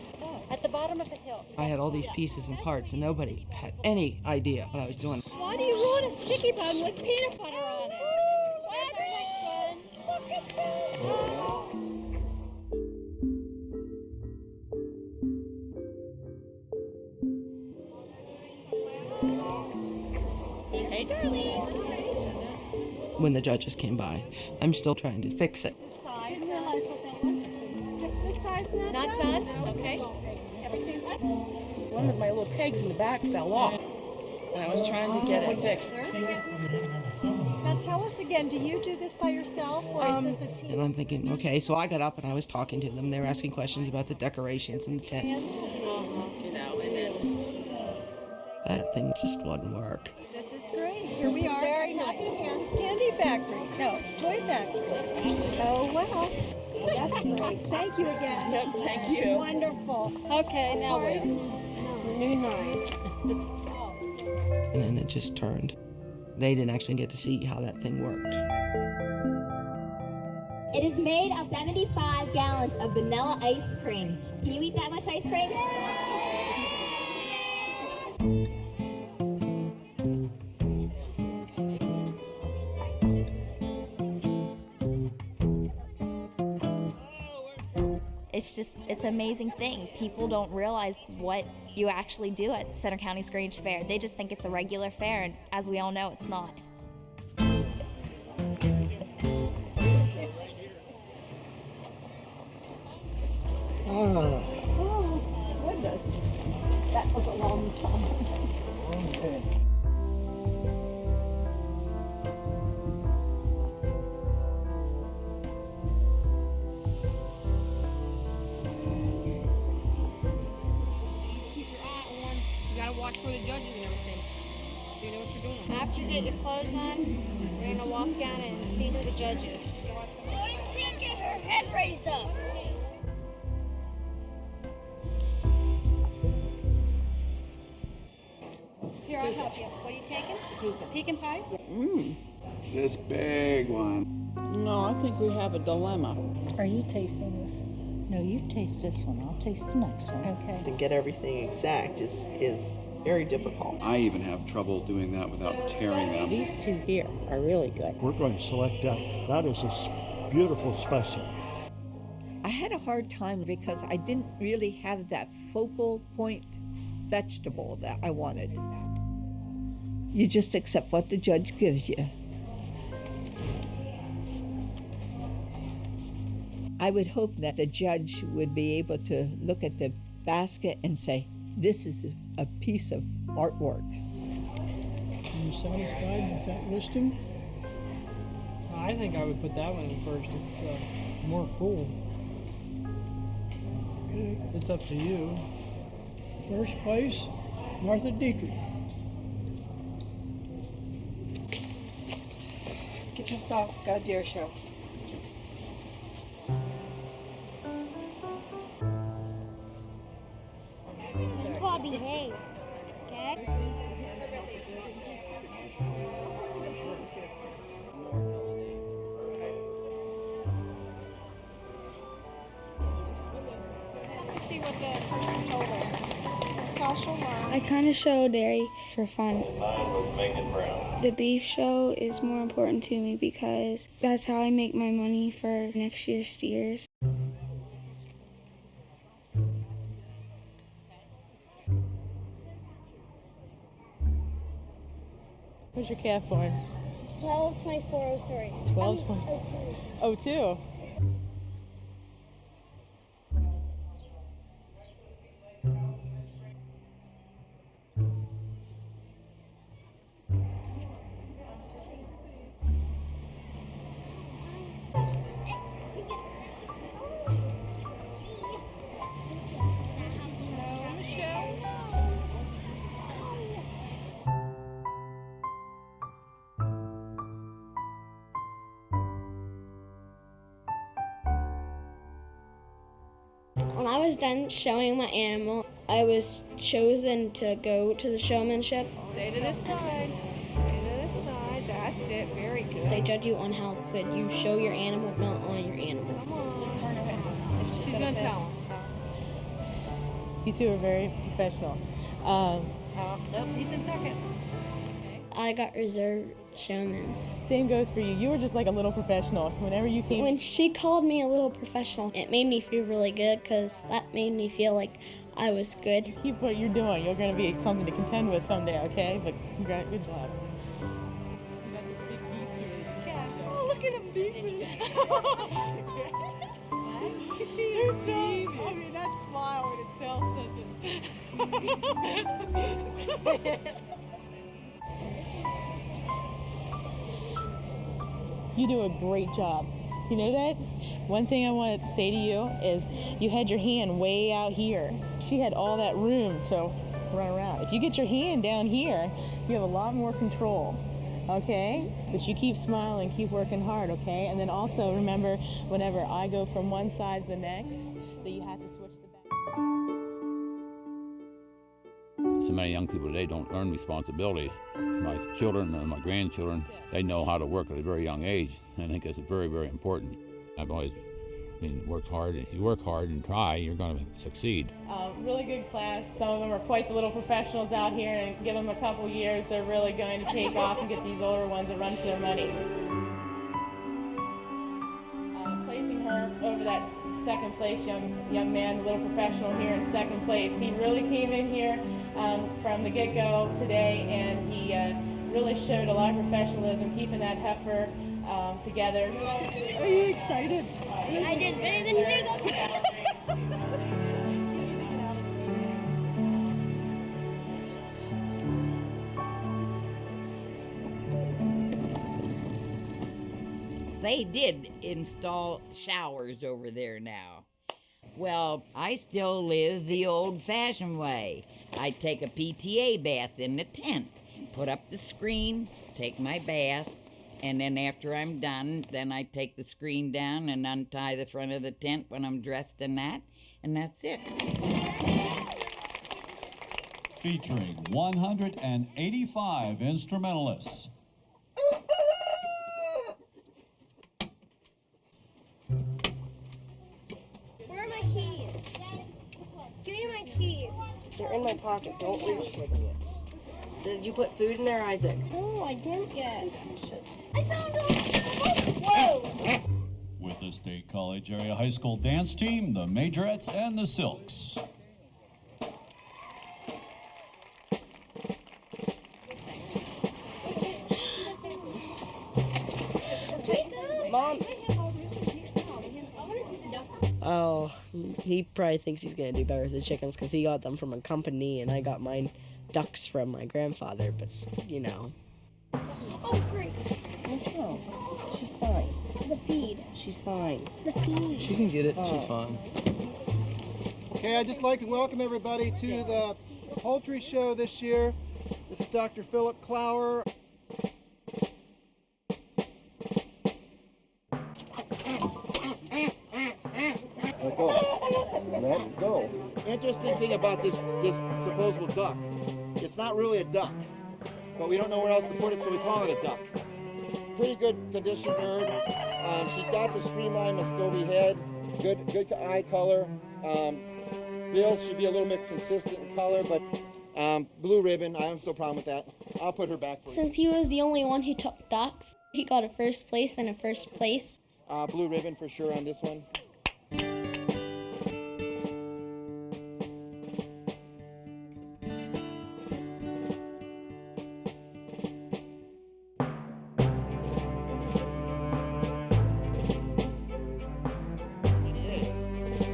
At the bottom of the hill. I had all these pieces and parts, and nobody had any idea what I was doing. Why do you ruin a sticky bun with peanut butter on it? Look at that. Hey, darling. When the judges came by, I'm still trying to fix it. I didn't realize what that was. The side's not done. Okay. Everything's One of my little pegs in the back fell off. And I was trying to get it fixed. Now tell us again, do you do this by yourself or is this a team? And I'm thinking, okay, so I got up and I was talking to them. They were asking questions about the decorations and the tents. You know, and then That thing just wouldn't work. This is great. Here we are. Very nice. It's Candy Factory. No, it's Toy Factory. Oh, wow. That's great. Thank you again. Yep, thank you. Wonderful. Okay, now wait. New night. And then it just turned. They didn't actually get to see how that thing worked. It is made of 75 gallons of vanilla ice cream. Can you eat that much ice cream? It's an amazing thing. People don't realize what you actually do at Center County's Grange Fair. They just think it's a regular fair, and as we all know, it's not. Oh, goodness. That was a long time. Okay. You gotta watch for the judges and everything. So you know what you're doing. After you get your clothes on, we're gonna walk down and see who the judge is. You can't get her head raised up. Here, I'll help you. What are you taking? Pecan pies? This big one. No, I think we have a dilemma. Are you tasting this? No, you taste this one. I'll taste the next one. Okay. To get everything exact is very difficult. I even have trouble doing that without tearing them. These two here are really good. We're going to select that. That is a beautiful specimen. I had a hard time because I didn't really have that focal point vegetable that I wanted. You just accept what the judge gives you. I would hope that a judge would be able to look at the basket and say, this is a piece of artwork. Are you satisfied with that listing? I think I would put that one in first. It's more full. Okay, it's up to you. First place, Martha Dietrich. Get yourself a deer show. You gotta behave, okay? Let's see what the person told her. That's how she'll learn. I kind of show dairy for fun. The beef show is more important to me because that's how I make my money for next year's steers. What's your calf horn? 12/24/03. 02. When I was done showing my animal, I was chosen to go to the showmanship. Stay to this side. Stay to this side. That's it. Very good. They judge you on how good you show your animal, not on your animal. Come on. Turn her head. She's gonna tell him. You two are very professional. Nope, he's in second. I got reserved showman. Same goes for you. You were just like a little professional. Whenever you came. When she called me a little professional, it made me feel really good because that made me feel like I was good. Keep what you're doing. You're going to be something to contend with someday, okay? But good job. Oh, look at him beeping. They're so, I mean, that smile in itself says it. You do a great job. You know that? One thing I want to say to you is you had your hand way out here. She had all that room to run around. If you get your hand down here, you have a lot more control, okay? But you keep smiling, keep working hard, okay? And then also remember, whenever I go from one side to the next, that you have to switch the back. So many young people today don't learn responsibility. My children and my grandchildren, they know how to work at a very young age. I think that's very, very important. I've always worked hard. If you work hard and try, you're going to succeed. Really good class. Some of them are quite the little professionals out here, and give them a couple years, they're really going to take off and get these older ones that run for their money. Placing her over that second place young man, the little professional here in second place. He really came in here from the get-go today, and he really showed a lot of professionalism, keeping that heifer together. Are you excited? I did better than Big. They did install showers over there now. Well, I still live the old-fashioned way. I take a PTA bath in the tent, put up the screen, take my bath, and then after I'm done, then I take the screen down and untie the front of the tent when I'm dressed in that, and that's it. Featuring 185 instrumentalists. Where are my keys? Give me my keys. They're in my pocket. Don't reach for them yet. Did you put food in there, Isaac? No, I didn't yet. I found them! Whoa! With the State College Area High School dance team, the Majorettes and the Silks. Mom. Oh, he probably thinks he's going to do better with the chickens because he got them from a company and I got mine ducks from my grandfather, but you know. Oh, great. What's wrong? She's fine. The feed. She's fine. The feed. She can get it. She's fine. Okay, I'd just like to welcome everybody to the poultry show this year. This is Dr. Philip Clower. Let go. Let go. Interesting thing about this supposable duck, it's not really a duck, but we don't know where else to put it, so we call it a duck. Pretty good condition bird. She's got the streamlined Muscovy head, good eye color. Bill should be a little bit consistent in color, but blue ribbon, I have no problem with that. I'll put her back for you. Since he was the only one who took ducks, he got a first place and a first place. Blue ribbon for sure on this one.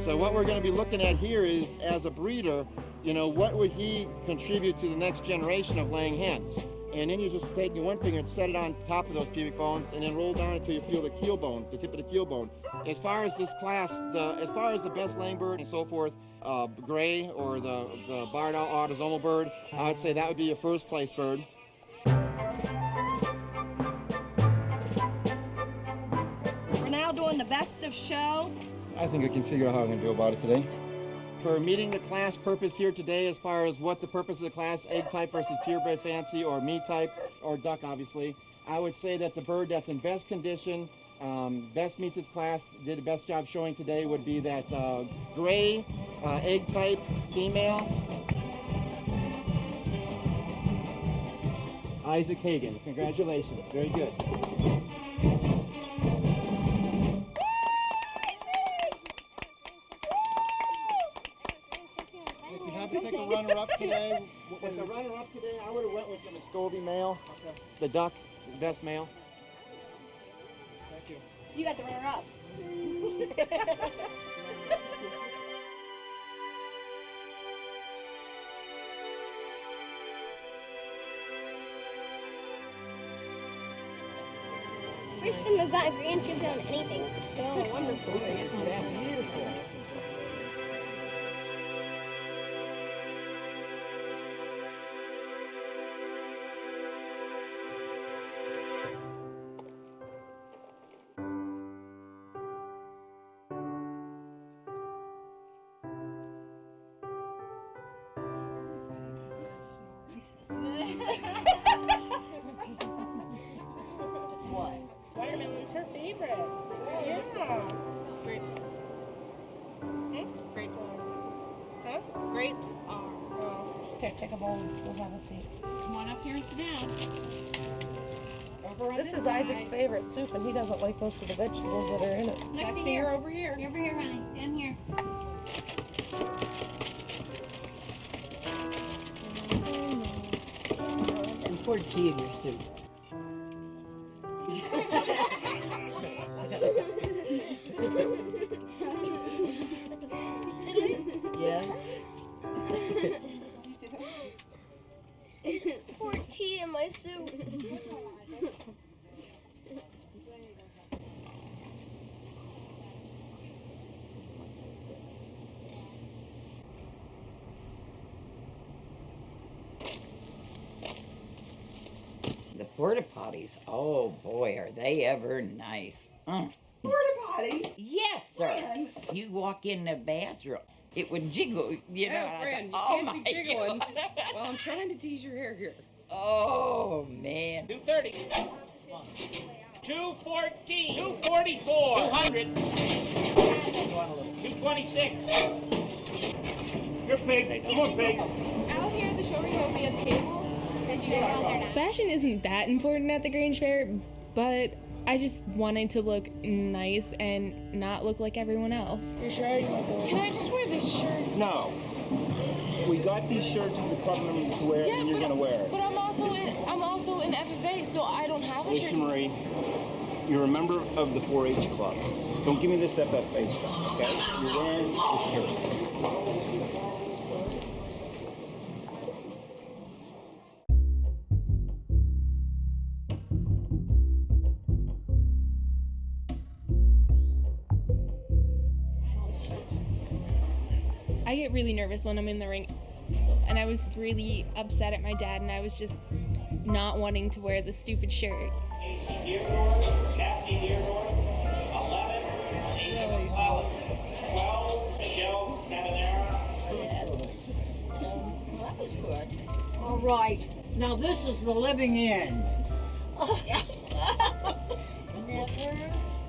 So what we're going to be looking at here is, as a breeder, you know, what would he contribute to the next generation of laying hens? And then you just take your one finger and set it on top of those pubic bones and then roll down until you feel the keel bone, the tip of the keel bone. As far as this class, as far as the best laying bird and so forth, gray or the barred out autosomal bird, I would say that would be your first place bird. We're now doing the best of show. I think I can figure out how I'm going to go about it today. For meeting the class purpose here today, as far as what the purpose of the class, egg type versus purebred fancy, or meat type, or duck obviously, I would say that the bird that's in best condition, best meets its class, did the best job showing today would be that gray egg type female. Isaac Haagan. Congratulations. Very good. To pick a runner-up today. With the runner-up today, I would have went with the Muscovy male, the duck, the best male. Thank you. You got the runner-up. First time I've got a grandchildren on anything. Oh, wonderful. Isn't that beautiful? What? Watermelon's her favorite. Yeah. Grapes. Grapes. Huh? Grapes are. Oh. Okay, take a bowl. We'll have a seat. Come on up here and sit down. Over This is Isaac's favorite soup, and he doesn't like most of the vegetables that are in it. Lexi, here. Over here. Over here, honey. In here. And pour tea in your soup. Yeah. Pour tea in my soup. The porta potties, oh boy, are they ever nice. Porta potties? Yes, sir. Fran. You walk in the bathroom, it would jiggle, you know. Oh, Fran, you oh can't my be jiggling. God. Well, I'm trying to tease your hair here. Oh, man. 230. 214. 244. 200. 226. You're pig. Come on, pig. Out here, the showroom will be a table. Fashion isn't that important at the Grange Fair, but I just wanted to look nice and not look like everyone else. You sure? Can I just wear this shirt? No. We got these shirts at the club member to wear, and you're going to wear it. But I'm also in FFA, so I don't have a shirt. Alicia Marie, you're a member of the 4-H club. Don't give me this FFA stuff, okay? You're wearing the shirt. I get really nervous when I'm in the ring, and I was really upset at my dad, and I was just not wanting to wear the stupid shirt. Cassie Deardorff, 11. Lisa McClellan, 12. Michelle Cabanera. That was good. All right. Now this is the living end.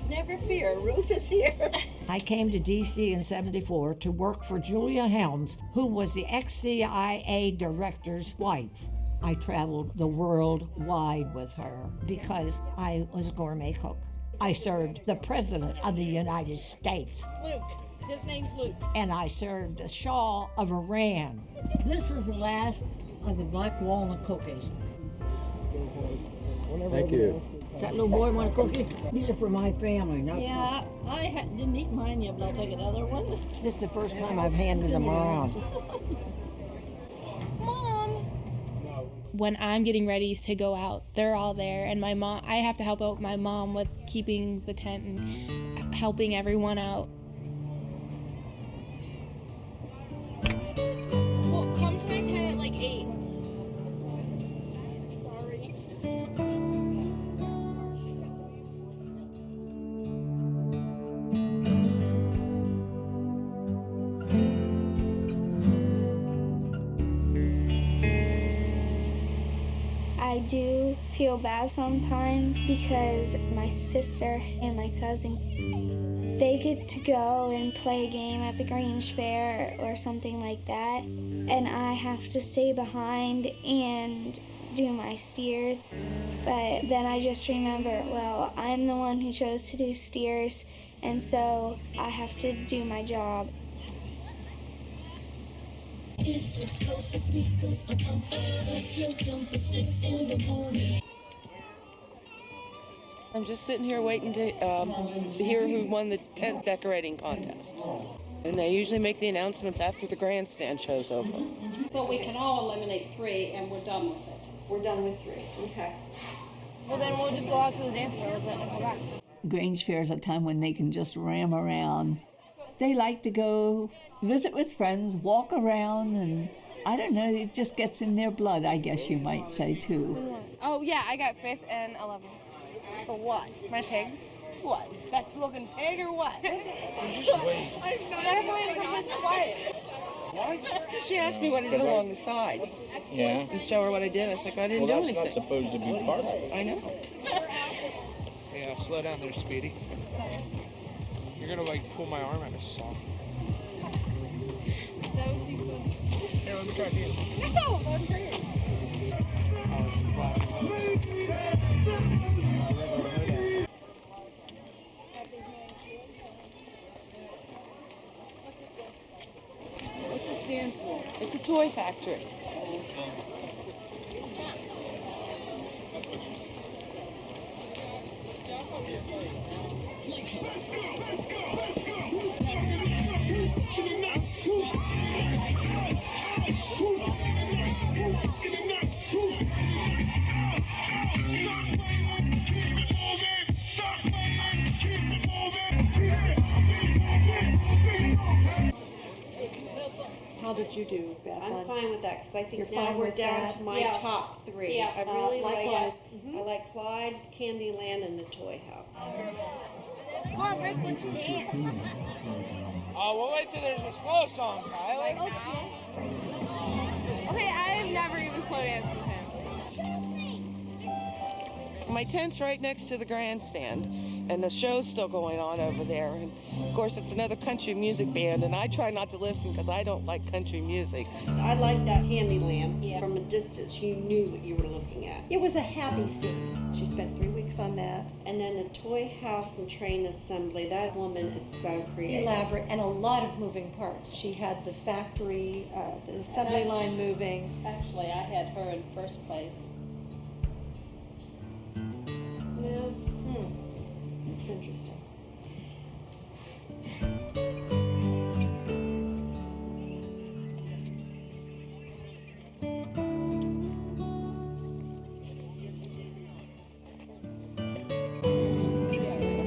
Never fear, Ruth is here. I came to D.C. in '74 to work for Julia Helms, who was the ex-CIA director's wife. I traveled the world wide with her because I was a gourmet cook. I served the President of the United States. Luke. His name's Luke. And I served the Shah of Iran. This is the last of the black walnut cookies. Thank you. That little boy want a cookie? These are for my family. Not Yeah, I didn't eat mine yet, but I'll take another one. This is the first time I've handed them around. Mom! When I'm getting ready to go out, they're all there, and my mom, I have to help out my mom with keeping the tent and helping everyone out. Well, come to my tent at like 8. I do feel bad sometimes because my sister and my cousin, they get to go and play a game at the Grange Fair or something like that, and I have to stay behind and do my steers. But then I just remember, well, I'm the one who chose to do steers, and so I have to do my job. I'm just sitting here waiting to hear who won the tent decorating contest. And they usually make the announcements after the grandstand show's over. So we can all eliminate 3 and we're done with it. We're done with 3. Okay. Well, then we'll just go out to the dance floor and come back. Grange Fair is a time when they can just ram around. They like to go visit with friends, walk around, and I don't know, it just gets in their blood, I guess you might say, too. Oh, yeah, I got 5th and 11th. For what? My pigs. What? Best looking pig or what? Just wait. Never going someplace quiet. What? She asked me what I did along the side. Yeah. And show her what I did. I was like, I didn't do anything. Well, that's not supposed to be part of it. I know. Yeah, slow down there, Speedy. You're gonna like pull my arm out of sock. That would be fun. Here, let me try it. No, I'm great. toy factory. How did you do, Beth? I'm fine with that because I think You're now fine we're with down that? to my Yeah. top three. Yeah, I really likewise. I like Clyde, Candyland, and the Toy House. Come on, Rick, let's dance. Oh, we'll wait till there's a slow song, Kylie. Okay, I have never even slow danced with him. My tent's right next to the grandstand, and the show's still going on over there. And of course, it's another country music band, and I try not to listen because I don't like country music. I like that Candyland. From a distance, you knew what you were looking at. It was a happy scene. She spent 3 weeks on that. And then the Toy House and Train Assembly, that woman is so creative. Elaborate, and a lot of moving parts. She had the factory, the assembly line moving. Actually, I had her in first place. Yeah. It's interesting.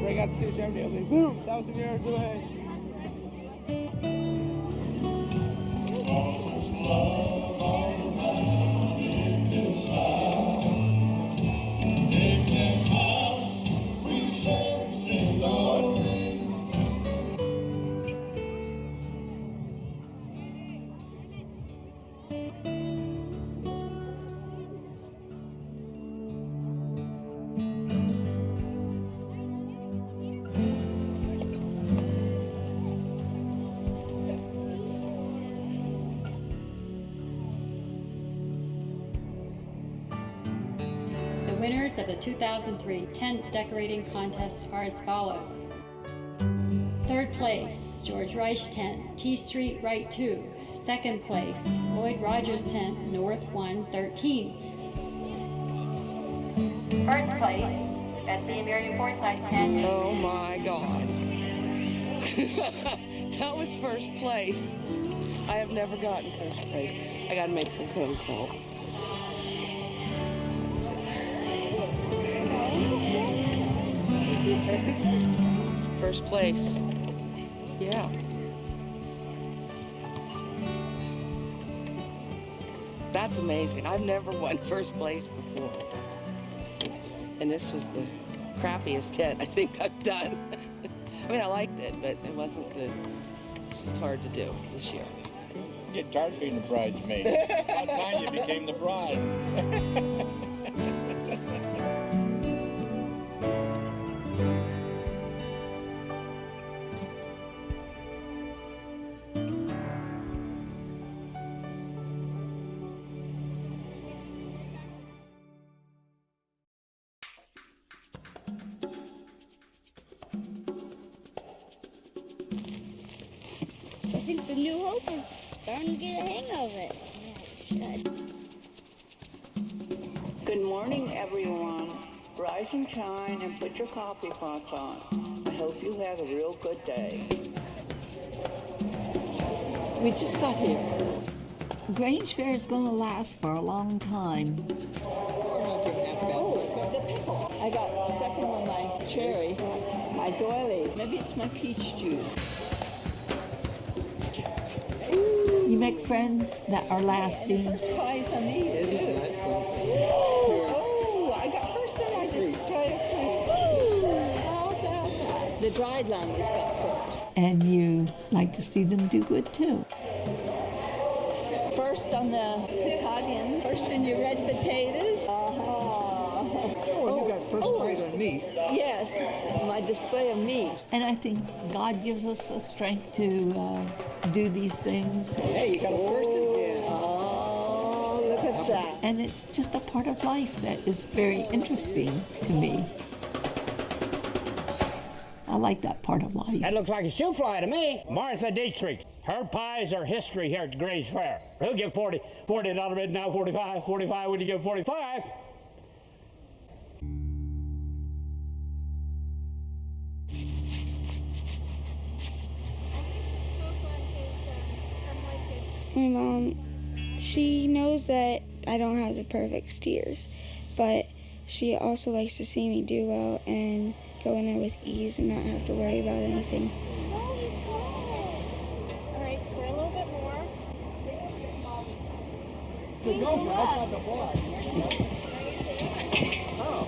Break out the 270, it'll be boom, 1,000 yards away. The winners of the 2003 tent decorating contest are as follows. Third place, George Reich Tent, T Street, Right 2. Second place, Lloyd Rogers Tent, North 113. First place, Betsy and Mary Forsythe Tent. Oh my God. That was first place. I have never gotten first place. I gotta make some phone calls. First place. Yeah. That's amazing. I've never won first place before. And this was the crappiest tent I think I've done. I mean, I liked it, but it wasn't good. It's just hard to do this year. You get tired of being the bridesmaid. About time you became the bride. I think the New Hope is starting to get a hang of it. Good morning, everyone. Rise and shine and put your coffee pots on. I hope you have a real good day. We just got here. Grange Fair is going to last for a long time. Oh, the pickle. I got second one, my cherry, my doily. Maybe it's my peach juice. You make friends that are lasting. First prize on these, too. Oh, I got first and I just tried a fruit. Well done. The dried lemons got first. And you like to see them do good too. First on the Italians. First in your red potatoes. Oh, you got first prize on meat. Yes, my display of meat. And I think God gives us the strength to do these things. Hey, you got a first again. Oh, look at that. And it's just a part of life that is very interesting to me. I like that part of life. That looks like a shoe fly to me. Martha Dietrich. Her pies are history here at the Grange Fair. Who'll give 40 on a bid now, 45, 45 when you give 45. My mom, she knows that I don't have the perfect steers, but she also likes to see me do well and go in there with ease and not have to worry about anything. All right, swear a little bit more. The gopher, that's not the fly. Oh.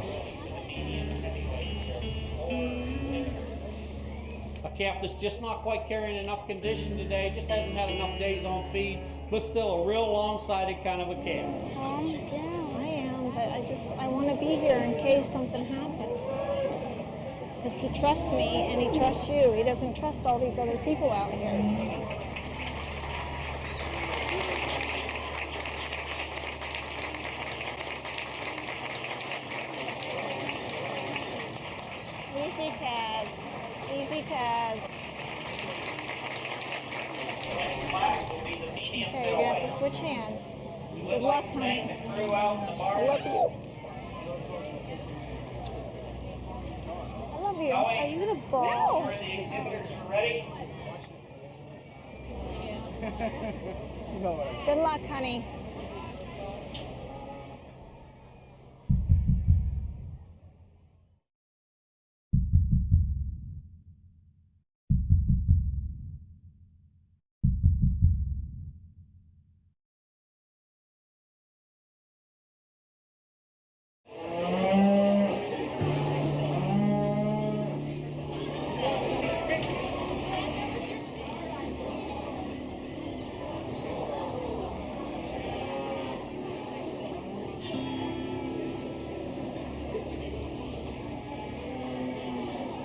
A calf that's just not quite carrying enough condition today, just hasn't had enough days on feed, but still a real long-sided kind of a calf. Calm down. I am, but I want to be here in case something happens. Because he trusts me and he trusts you. He doesn't trust all these other people out here. Easy, Taz. Easy, Taz. Okay, you're gonna have to switch hands. Good luck, honey. I love you. I love you. Are you gonna ball? No. Good luck, honey.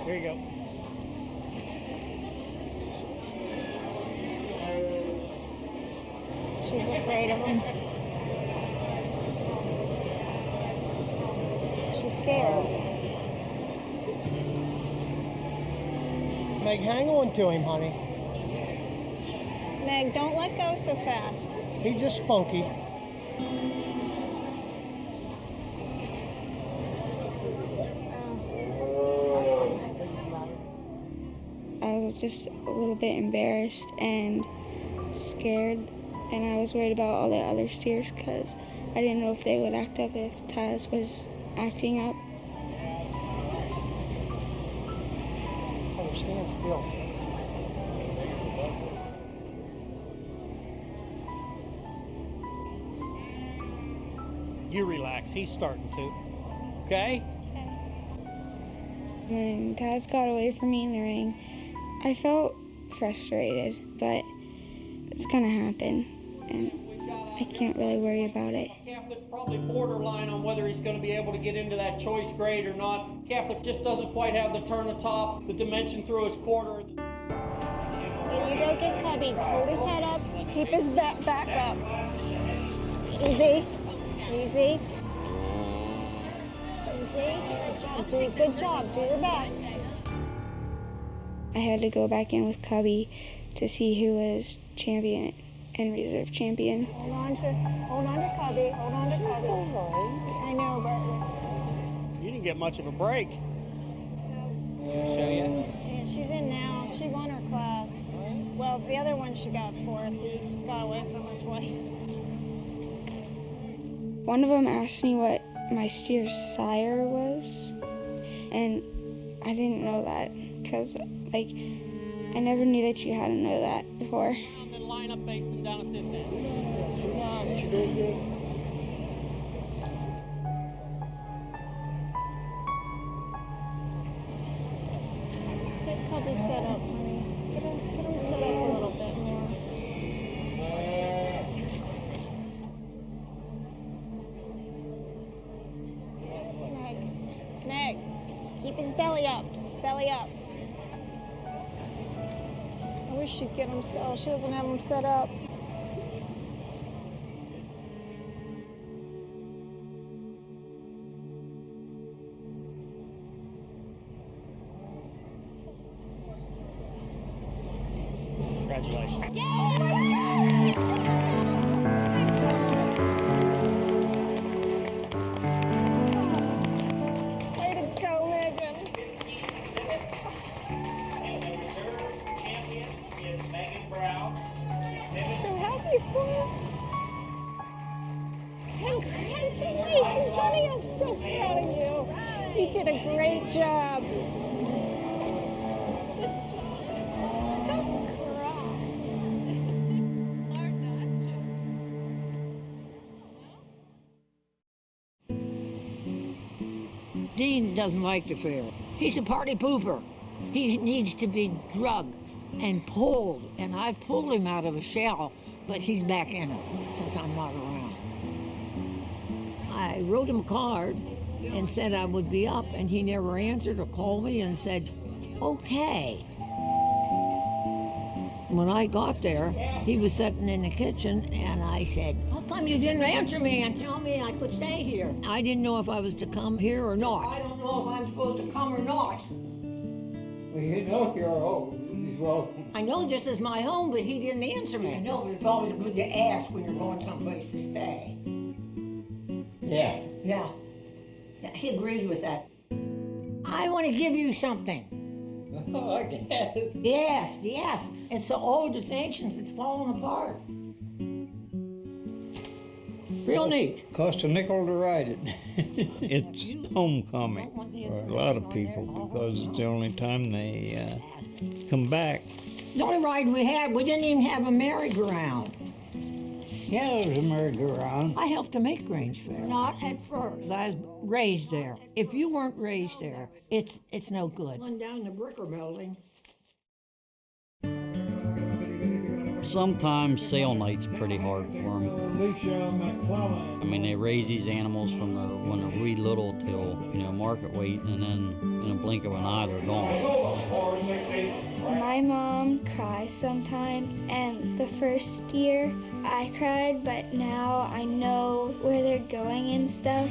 There you go. She's afraid of him. She's scared. Meg, hang on to him, honey. Meg, don't let go so fast. He's just spunky. I was just a little bit embarrassed and scared, and I was worried about all the other steers because I didn't know if they would act up if Taz was acting up. Oh, stand still. You relax. He's starting to. Okay? When Taz got away from me in the ring, I felt frustrated, but it's gonna happen, and I can't really worry about it. Calf that's probably borderline on whether he's going to be able to get into that choice grade or not. Calf that just doesn't quite have the turn of top, the dimension through his quarter. Here you go, get Cubby. Hold his head up. Keep his back up. Easy. Easy. Easy. Good job. Do your best. I had to go back in with Cubby to see who was champion and reserve champion. Hold on to Cubby. Hold on to Cubby. I know, but You didn't get much of a break. Show you? yeah, she's in now. She won her class. Well, the other one she got fourth. He got away from her twice. One of them asked me what my steer's sire was, and I didn't know that because, like, I never knew that you had to know that before. And then line up facing down at this end. Get Cubby set up, honey. Get him set up a little bit more. Meg, keep his belly up. Belly up. I wish she'd get him. Oh, she doesn't have him set up. Congratulations. Way to go, Megan. So happy for you. Congratulations, honey. I'm so proud of you. You did a great job. Dean doesn't like the fair. He's a party pooper. He needs to be drugged and pulled, and I've pulled him out of a shell, but he's back in it since I'm not around. I wrote him a card and said I would be up, and he never answered or called me and said, okay. When I got there, he was sitting in the kitchen, and I said, how come you didn't answer me and tell me I could stay here? I didn't know if I was to come here or not. I don't know if I'm supposed to come or not. Well, you know you're home. He's welcome. I know this is my home, but he didn't answer me. I know, but it's always good to ask when you're going someplace to stay. Yeah. Yeah. He agrees with that. I want to give you something. Oh, I guess. Yes. It's so old, it's ancient, it's falling apart. Real neat. Cost a nickel to ride it. It's homecoming for a lot of people because it's the only time they come back. The only ride we had, we didn't even have a merry-go-round. Yeah, there was a merry-go-round. I helped to make Grange Fair. Not at first. I was raised there. If you weren't raised there, it's no good. One down the Bricker building. Sometimes sale night's pretty hard for them. Alicia McClellan. I mean, they raise these animals from when they're wee little till, market weight, and then in a blink of an eye, they're gone. My mom cries sometimes, and the first year I cried, but now I know where they're going and stuff.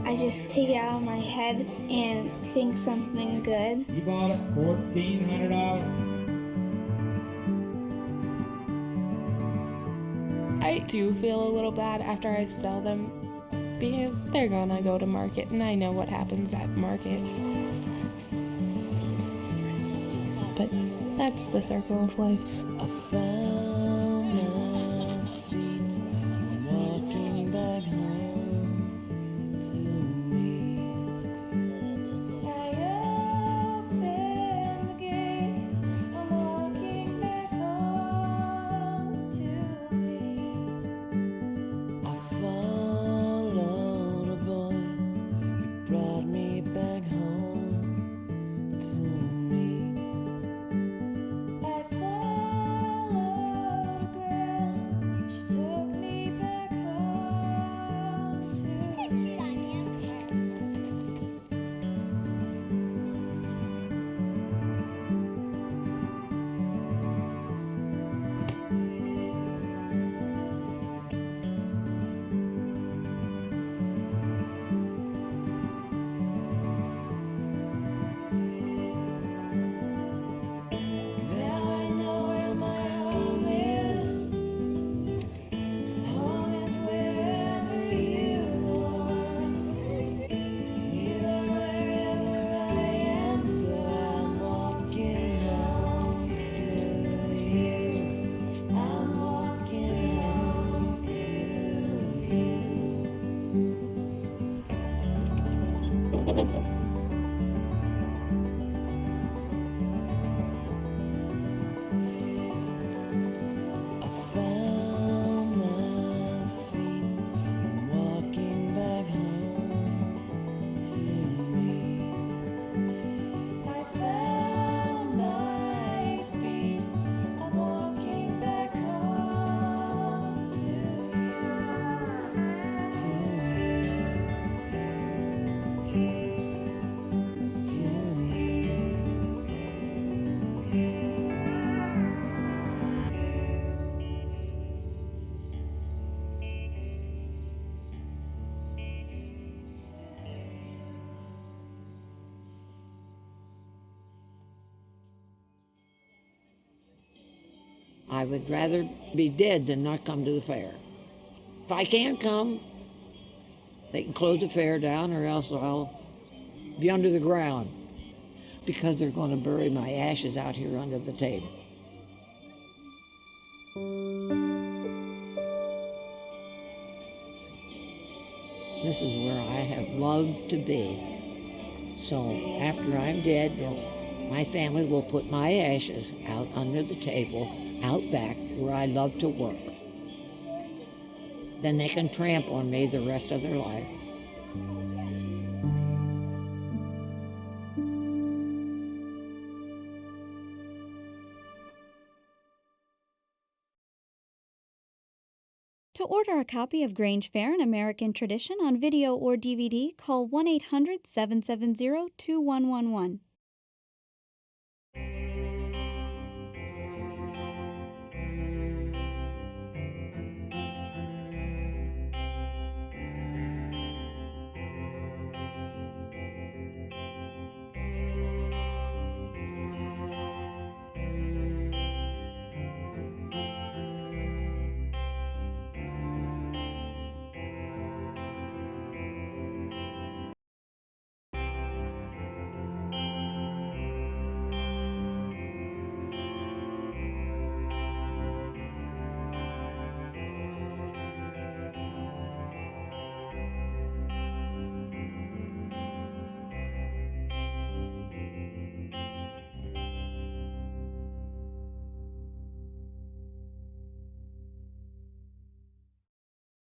I just take it out of my head and think something good. You bought it $1,400. I do feel a little bad after I sell them because they're gonna go to market, and I know what happens at market. But that's the circle of life. I found my feet walking back home to me. I open the gates, I'm walking back home to me. I followed a boy, he brought me back home to me. I followed a girl, she took me back home to me. Now I know where my home is. Home is wherever you are. You are wherever I am, so I'm walking home to you. I'm walking home to you. I found my feet walking back home to me. I found my feet walking back home to you. I would rather be dead than not come to the fair. If I can't come, they can close the fair down, or else I'll be under the ground, because they're going to bury my ashes out here under the table. This is where I have loved to be. So after I'm dead, my family will put my ashes out under the table, out back, where I love to work. Then they can tramp on me the rest of their life. To order a copy of Grange Fair, An American Tradition on video or DVD, call 1-800-770-2111.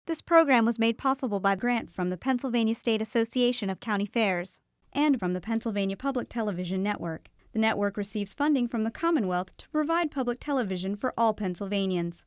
This program was made possible by grants from the Pennsylvania State Association of County Fairs and from the Pennsylvania Public Television Network. The network receives funding from the Commonwealth to provide public television for all Pennsylvanians.